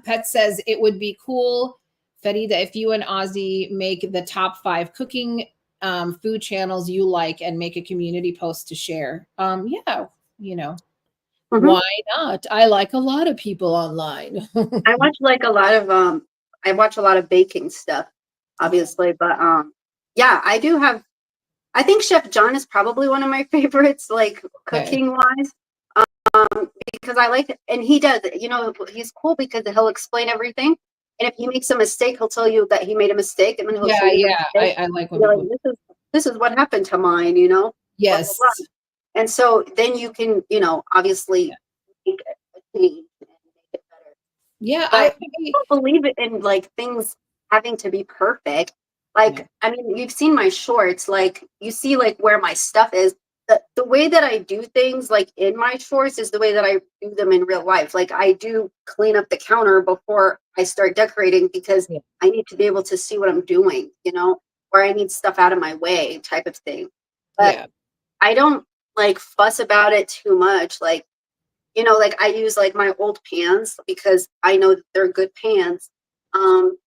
Pet says it would be cool, Farida, if you and Ozzie make the top 5 cooking food channels you like and make a community post to share. Yeah, Mhm. why not? I like a lot of people online. I watch like a lot of I watch a lot of baking stuff, obviously, but Yeah, I do have. I think Chef John is probably one of my favorites, like Okay. cooking wise. Because I like it, and he does. You know, he's cool because he'll explain everything. And if he makes a mistake, he'll tell you that he made a mistake, and then he'll show Yeah, you the yeah. mistake. I like when You're people. like, this is what happened to mine, you know, blah blah Yes. blah. And so then you can, you know, obviously make a change and make it better. Yeah, But I don't believe it in like things having to be perfect. yeah. Like, I mean, you've seen my shorts, like you see like where my stuff is. The way that I do things like in my shorts is the way that I do them in real life. Like I do clean up the counter before I start decorating because Yeah. I need to be able to see what I'm doing, you know, or I need stuff out of my way type of thing. But Yeah. I don't like fuss about it too much. Like, you know, like I use like my old pans because I know that they're good pans. Um,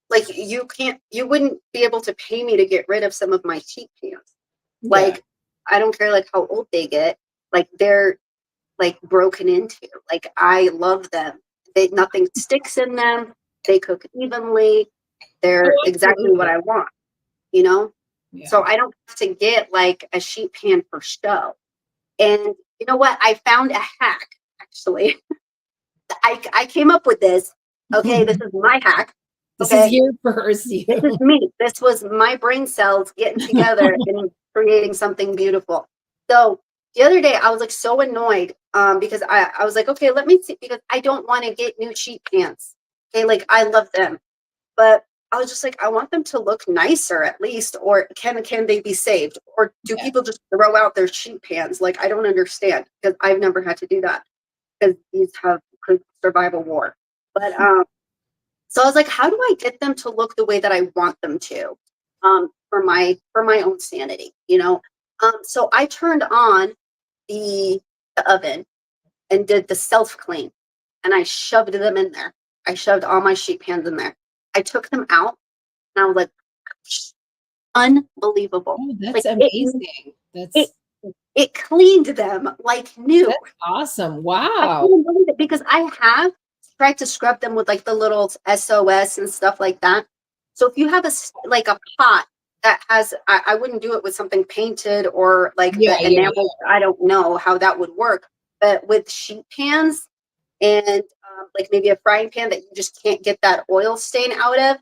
like you wouldn't be able to pay me to get rid of some of my cheap pans. Yeah. Like, I don't care like how old they get. Like they're like broken into. Like I love them. They nothing sticks in them. They cook evenly. Oh, They're exactly what absolutely. I want, you know? Yeah. So I don't have to get like a sheet pan for show. And you know what? I found a hack actually. I came up with this. Okay, this is my hack. This is Okay, your first this is you. me. This was my brain cells getting together and creating something beautiful. So the other day I was like so annoyed because I was like, okay, let me see because I don't want to get new sheet pants. Okay, like I love them. But I was just like, I want them to look nicer at least, or can they be saved? Or do Yeah. people just throw out their sheet pans? Like I don't understand because I've never had to do that because these have good survival war. But so I was like, how do I get them to look the way that I want them to, for my own sanity, you know? So I turned on the oven and did the self clean, and I shoved them in there. I shoved all my sheet pans in there. I took them out, and I was like, unbelievable! Oh, that's Like amazing. it it cleaned them like new. That's awesome. I Wow. couldn't believe it because I have tried to scrub them with like the little SOS and stuff like that. So if you have like a pot that has, I wouldn't do it with something painted or like Yeah, the yeah, enamel. I don't know how that would work, but with sheet pans and like maybe a frying pan that you just can't get that oil stain out of,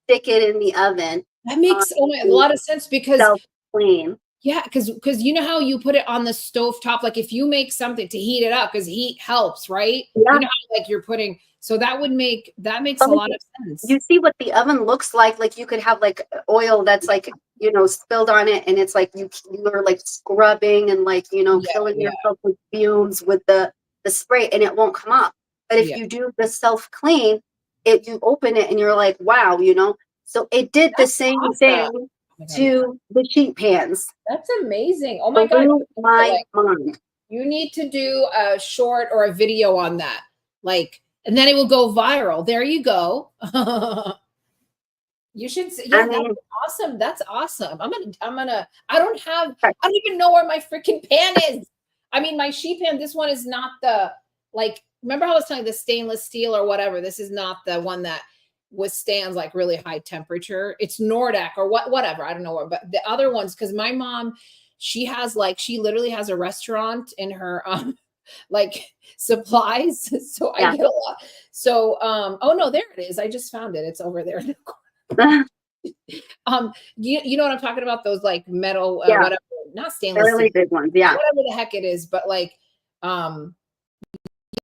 stick it in the oven that on makes a the lot of sense because self clean. yeah, because you know how you put it on the stove top, like if you make something to heat it up, because heat helps, right? Yeah, You know how like you're putting so that makes but a like lot of sense. you see what the oven looks like you could have like oil that's like, you know, spilled on it, and it's like you're like scrubbing and like, you know, Yeah, killing yeah, yourself with fumes with the spray, and it won't come up. But if yeah. you do the self clean, it you open it and you're like, wow, you know. So it did the That's same awesome. thing Oh my God, to the sheet pans. that's amazing. Oh my God, Blew my like mind. you need to do a short or a video on that. Like, and then it will go viral. There you go. You should say, I yeah, that's mean, awesome. That's awesome. I don't even know where my freaking pan is. I mean, my sheet pan, this one is not the, like, remember how I was telling you the stainless steel or whatever? This is not the one that withstands like really high temperature. It's Nordic or whatever. I don't know where, but the other ones, because my mom, she literally has a restaurant in her, like supplies. So I yeah. get a lot. So, oh no, there it is. I just found it. It's over there. You know what I'm talking about? Those like metal, Yeah, whatever, not the stainless steel, really big ones. Yeah. whatever the heck it is. But like, um,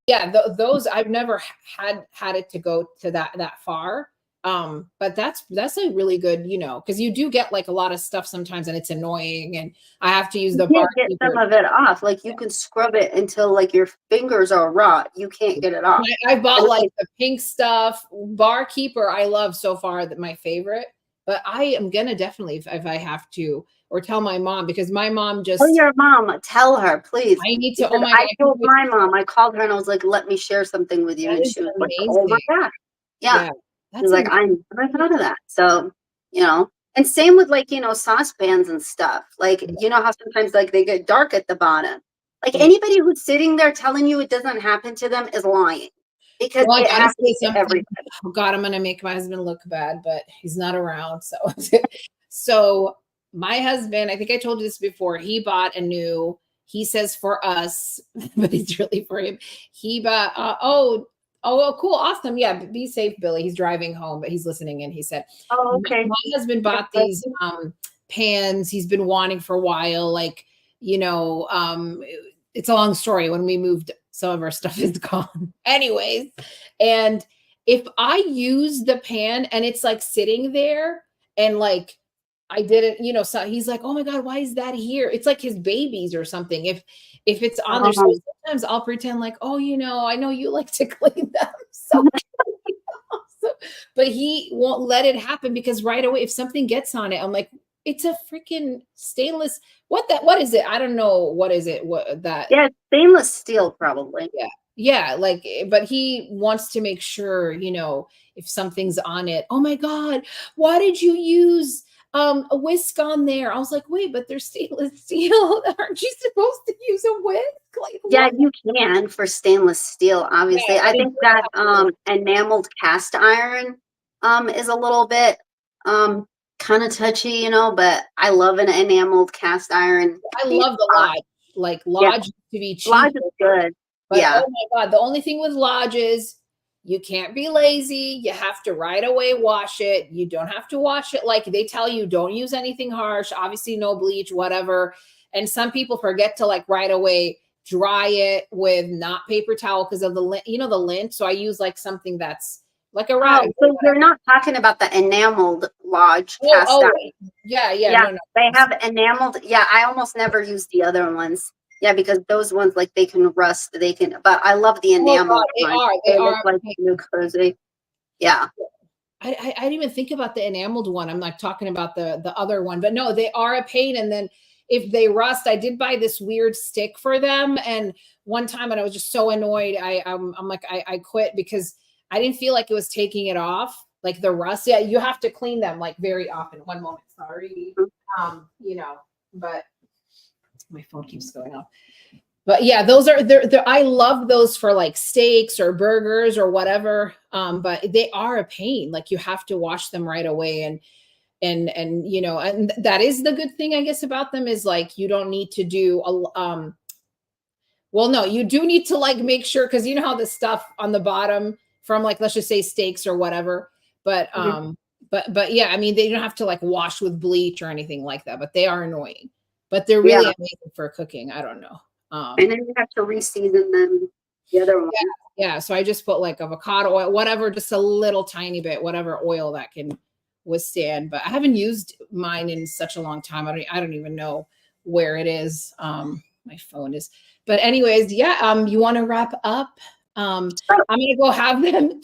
yeah, those I've never had it to go to that far. But that's a really good, because you do get like a lot of stuff sometimes, and it's annoying, and I have to use You the can't get some barkeeper. of it off. Like you can scrub it until like your fingers are raw. You can't get it off. I bought And like like, the pink stuff. Barkeeper, I love so far that my favorite. But I am gonna definitely if I have to, or tell my mom because my mom tell just your mom, tell her, please. I need to. Oh Because my God, I I can't told wait my to mom, I called her and I was like, let me share something with you. that And is she was like, oh my amazing. God. Yeah. Yeah, She's that's like, I amazing. never thought of that. So, you know, and same with like, you know, saucepans and stuff. Like, you know how sometimes like they get dark at the bottom. Like Yeah. anybody who's sitting there telling you it doesn't happen to them is lying because Well, I it gotta happens say to something. everybody. Oh God, I'm gonna make my husband look bad, but he's not around. So So my husband, I think I told you this before, he bought a new, he says for us, but it's really for him. He bought, cool, awesome. Yeah, be safe, Billy. He's driving home, but he's listening in. He said, Oh, okay. my husband bought these pans he's been wanting for a while. Like, it's a long story. When we moved, some of our stuff is gone. Anyways, and if I use the pan and it's like sitting there and like I didn't, so he's like, oh my God, why is that here? It's like his babies or something. If it's on there, so sometimes I'll pretend like, oh, I know you like to clean them. So but he won't let it happen because right away, if something gets on it, I'm like, it's a freaking stainless. What is it? I don't know. What is it? What that? Yeah, stainless steel, probably. Yeah. Yeah. Like, but he wants to make sure, if something's on it, oh my God, why did you use a whisk on there? I was like, wait, but they're stainless steel. Aren't you supposed to use a whisk? Like, yeah, you can for stainless steel, obviously. Yeah, I think that enameled cast iron is a little bit kind of touchy, but I love an enameled cast iron. I love the Lodge. Like Lodge to be cheap. Lodge is good. But yeah. oh my God, the only thing with Lodge is you can't be lazy. You have to right away wash it. You don't have to wash it. Like they tell you, don't use anything harsh. Obviously no bleach, whatever. And some people forget to like right away dry it with not paper towel because of the lint, the lint. So I use like something that's like a rag. So you're not talking about the enameled Lodge cast iron. Yeah. No. They have enameled. Yeah, I almost never use the other ones. Yeah, because those ones, like, they can rust. But I love the enameled ones. They are like new cozy. Yeah. I didn't even think about the enameled one. I'm like talking about the other one, but no, they are a pain. And then if they rust, I did buy this weird stick for them. And one time, and I was just so annoyed. I'm like, I quit because I didn't feel like it was taking it off, like the rust. Yeah, you have to clean them like very often. One moment, sorry. But my phone keeps going off. But yeah, those are I love those for like steaks or burgers or whatever. But they are a pain. Like you have to wash them right away. And that is the good thing, I guess, about them is like you don't need to do well, no, you do need to like make sure, because you know how the stuff on the bottom from like, let's just say steaks or whatever. But but yeah, I mean, they don't have to like wash with bleach or anything like that, but they are annoying. But they're really amazing for cooking. I don't know. And then you have to re-season them. The other one. Yeah. So I just put like avocado oil, whatever, just a little tiny bit, whatever oil that can withstand. But I haven't used mine in such a long time. I don't even know where it is. My phone is. But anyways, yeah. You want to wrap up? I'm gonna go have him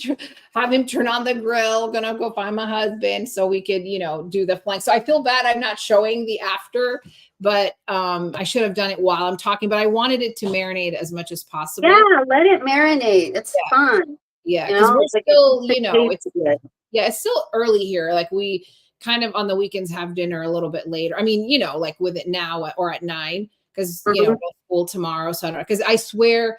turn on the grill. Gonna go find my husband so we could, do the flank. So I feel bad I'm not showing the after, but I should have done it while I'm talking. But I wanted it to marinate as much as possible. Yeah, let it marinate. It's fun. Yeah, because we're still, it's still early here. Like we kind of on the weekends have dinner a little bit later. I mean, like with it now or at 9 because school tomorrow. So I don't know, because I swear,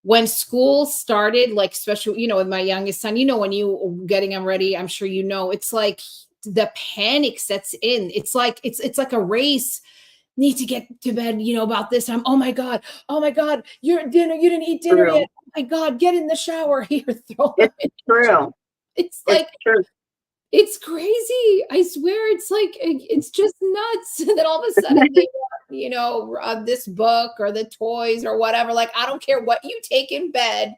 when school started, like especially, with my youngest son, when you getting him ready, I'm sure it's like the panic sets in. It's like a race. Need to get to bed, about this time. Oh my God, you're dinner. You didn't eat dinner yet. Oh my God, get in the shower here. It's true. It's like true. It's crazy. I swear, it's like it's just nuts. And then all of a sudden, this book or the toys or whatever. Like, I don't care what you take in bed.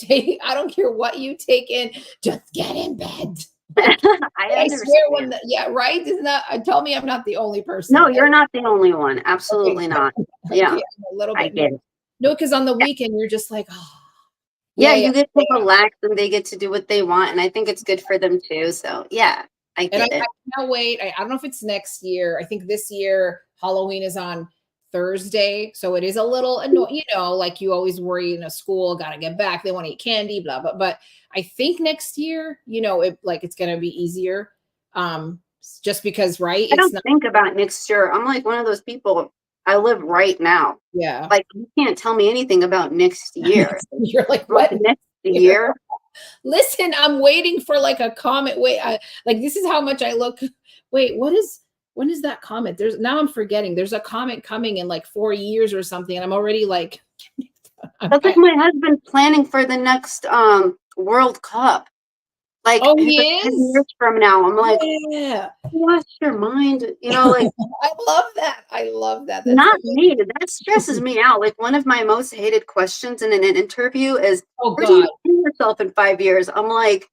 I don't care what you take in. Just get in bed. I swear right? Isn't that? Tell me I'm not the only person. No, you're not the only one. Absolutely not. Yeah, a little bit. I get it. No, because on the weekend you're just like, oh. Yeah, you get to relax and they get to do what they want, and I think it's good for them too. So yeah, I get it. I can't wait. I don't know if it's next year. I think this year Halloween is on Thursday, so it is a little annoying. Like you always worry in a school, got to get back. They want to eat candy, blah blah. But I think next year, it's gonna be easier. Just because, right? I don't think about next year. I'm like one of those people. I live right now. Yeah. Like you can't tell me anything about next year. You're like, what next year? Listen, I'm waiting for like a comment. Wait, like this is how much I look. Wait, what is when is that comment? Now I'm forgetting. There's a comment coming in like 4 years or something, and I'm already like, That's like my husband planning for the next World Cup. Like, oh, he's he like 10 is? years from now. I'm like, Yeah. wash your mind, you know, like I love that. I love that. That's not amazing. me. That stresses me out. Like one of my most hated questions in an interview is, Oh where do you God. see yourself in 5 years? I'm like,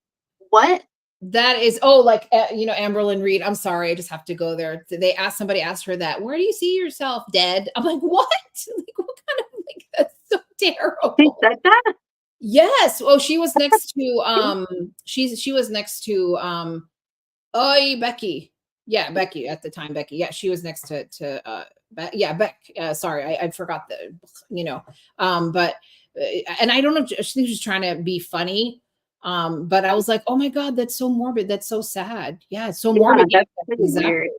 what? That is, oh, like, you know, Amberlyn Reed. I'm sorry, I just have to go there. Somebody asked her that. Where do you see yourself, dead? I'm like, what? Like, what kind of, like, that's so He terrible. said that? Yes. Oh, she was next to she was next to oh, Becky. Yeah, Becky at the time, Becky. Yeah, she was next to yeah, Beck. Sorry, I forgot the, you know, but and I don't know, she was just trying to be funny. But I was like, oh my God, that's so morbid. That's so sad. Yeah, it's so Yeah, morbid. Yeah, that's pretty exactly. weird.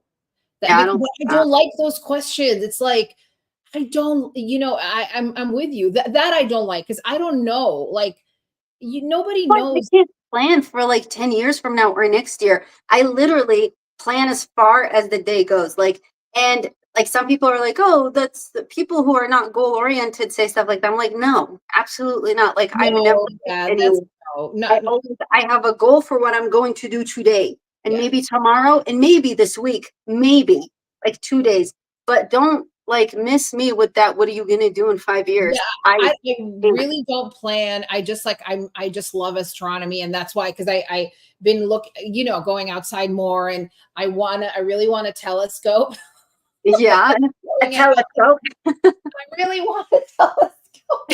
That, Yeah, I because don't I know. don't like those questions. It's like, I don't, you know, I'm with you. That I don't like, because I don't know. Like, nobody But I knows. can't plan for like 10 years from now or next year. I literally plan as far as the day goes. Like, and like some people are like, oh, that's the people who are not goal oriented say stuff like that. I'm like, no, absolutely not. Like, I'm never No, yeah, that's anywhere. no, I have a goal for what I'm going to do today and yeah. maybe tomorrow and maybe this week, maybe like 2 days. But don't like miss me with that. What are you gonna do in 5 years? Yeah, I really don't plan. I just like, I just love astronomy, and that's why, because I been you know, going outside more, and I really want a telescope. Yeah, a Going out, telescope. I really want a telescope.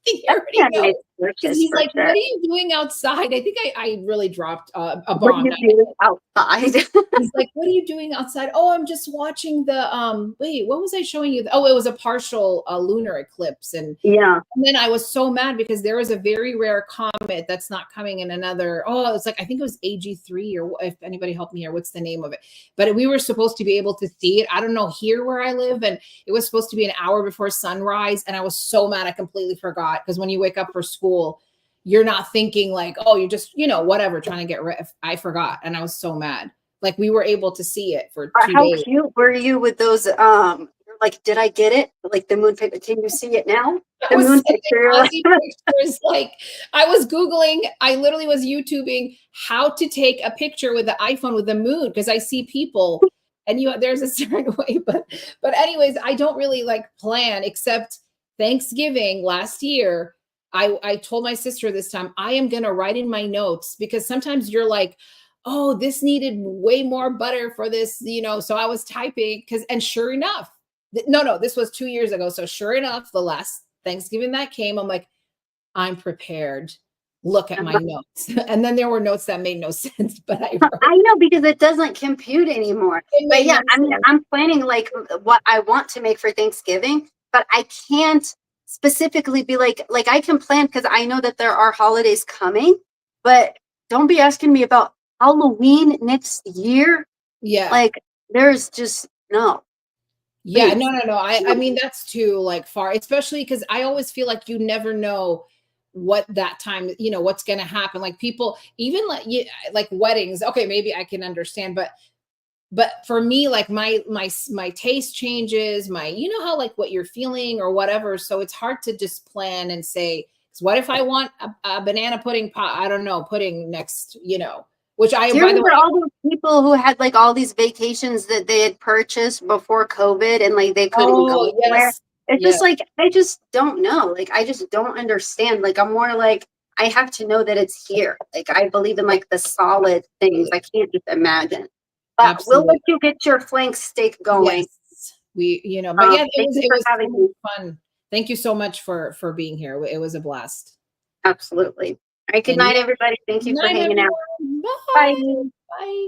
He That's already a knows. nice Because purchase he's for like, sure. what are you doing outside? I think I really dropped a What do bomb. you do outside? He's like, what are you doing outside? Oh, I'm just watching the wait, what was I showing you? Oh, it was a partial lunar eclipse. Yeah. And then I was so mad because there is a very rare comet that's not coming in another. Oh, it's like, I think it was AG3, or if anybody helped me here, what's the name of it? But we were supposed to be able to see it. I don't know here where I live, and it was supposed to be an hour before sunrise. And I was so mad, I completely forgot, because when you wake up for school, you're not thinking like, oh, you're just, you know, whatever, trying to get rid. I forgot, and I was so mad. Like, we were able to see it for 2 How days. cute were you with those? Like, did I get it? Like the moon picture. Can you see it now? I The was moon sending picture. Ozzie pictures. Like, I was Googling, I literally was YouTubing how to take a picture with the iPhone with the moon, because I see people, and there's a certain way, but anyways, I don't really like plan, except Thanksgiving last year. I told my sister this time, I am gonna write in my notes, because sometimes you're like, oh, this needed way more butter for this, you know. So I was typing, and sure enough, no, this was 2 years ago. So sure enough, the last Thanksgiving that came, I'm like, I'm prepared. Look at my notes. And then there were notes that made no sense, but I wrote. I know, because it doesn't compute anymore. It But made yeah, no I mean, sense. I'm planning like what I want to make for Thanksgiving, but I can't specifically be like I can plan because I know that there are holidays coming, but don't be asking me about Halloween next year. Yeah. Like, there's just no, Yeah. please. No. I mean, that's too like far, especially because I always feel like you never know what that time, you know, what's going to happen. Like, people, even like weddings. Okay. Maybe I can understand, but for me, like, my taste changes, you know how, like, what you're feeling or whatever. So it's hard to just plan and say, 'cause what if I want a banana pudding pot? I don't know, pudding next, you know, which Do you by the remember way, all those people who had like all these vacations that they had purchased before COVID and like they couldn't go oh anywhere? yes, It's yes, just like I just don't know. Like I just don't understand. Like I'm more like I have to know that it's here. Like I believe in like the solid things. I can't just imagine. But we'll absolutely. let you get your flank steak going. Yes. You know, but yeah, Thank you it for was so having much me. fun. Thank you so much for being here. It was a blast. Absolutely. All right. Good And night, yeah, everybody. Thank good you for night, hanging out. everyone. Bye. Bye. Bye.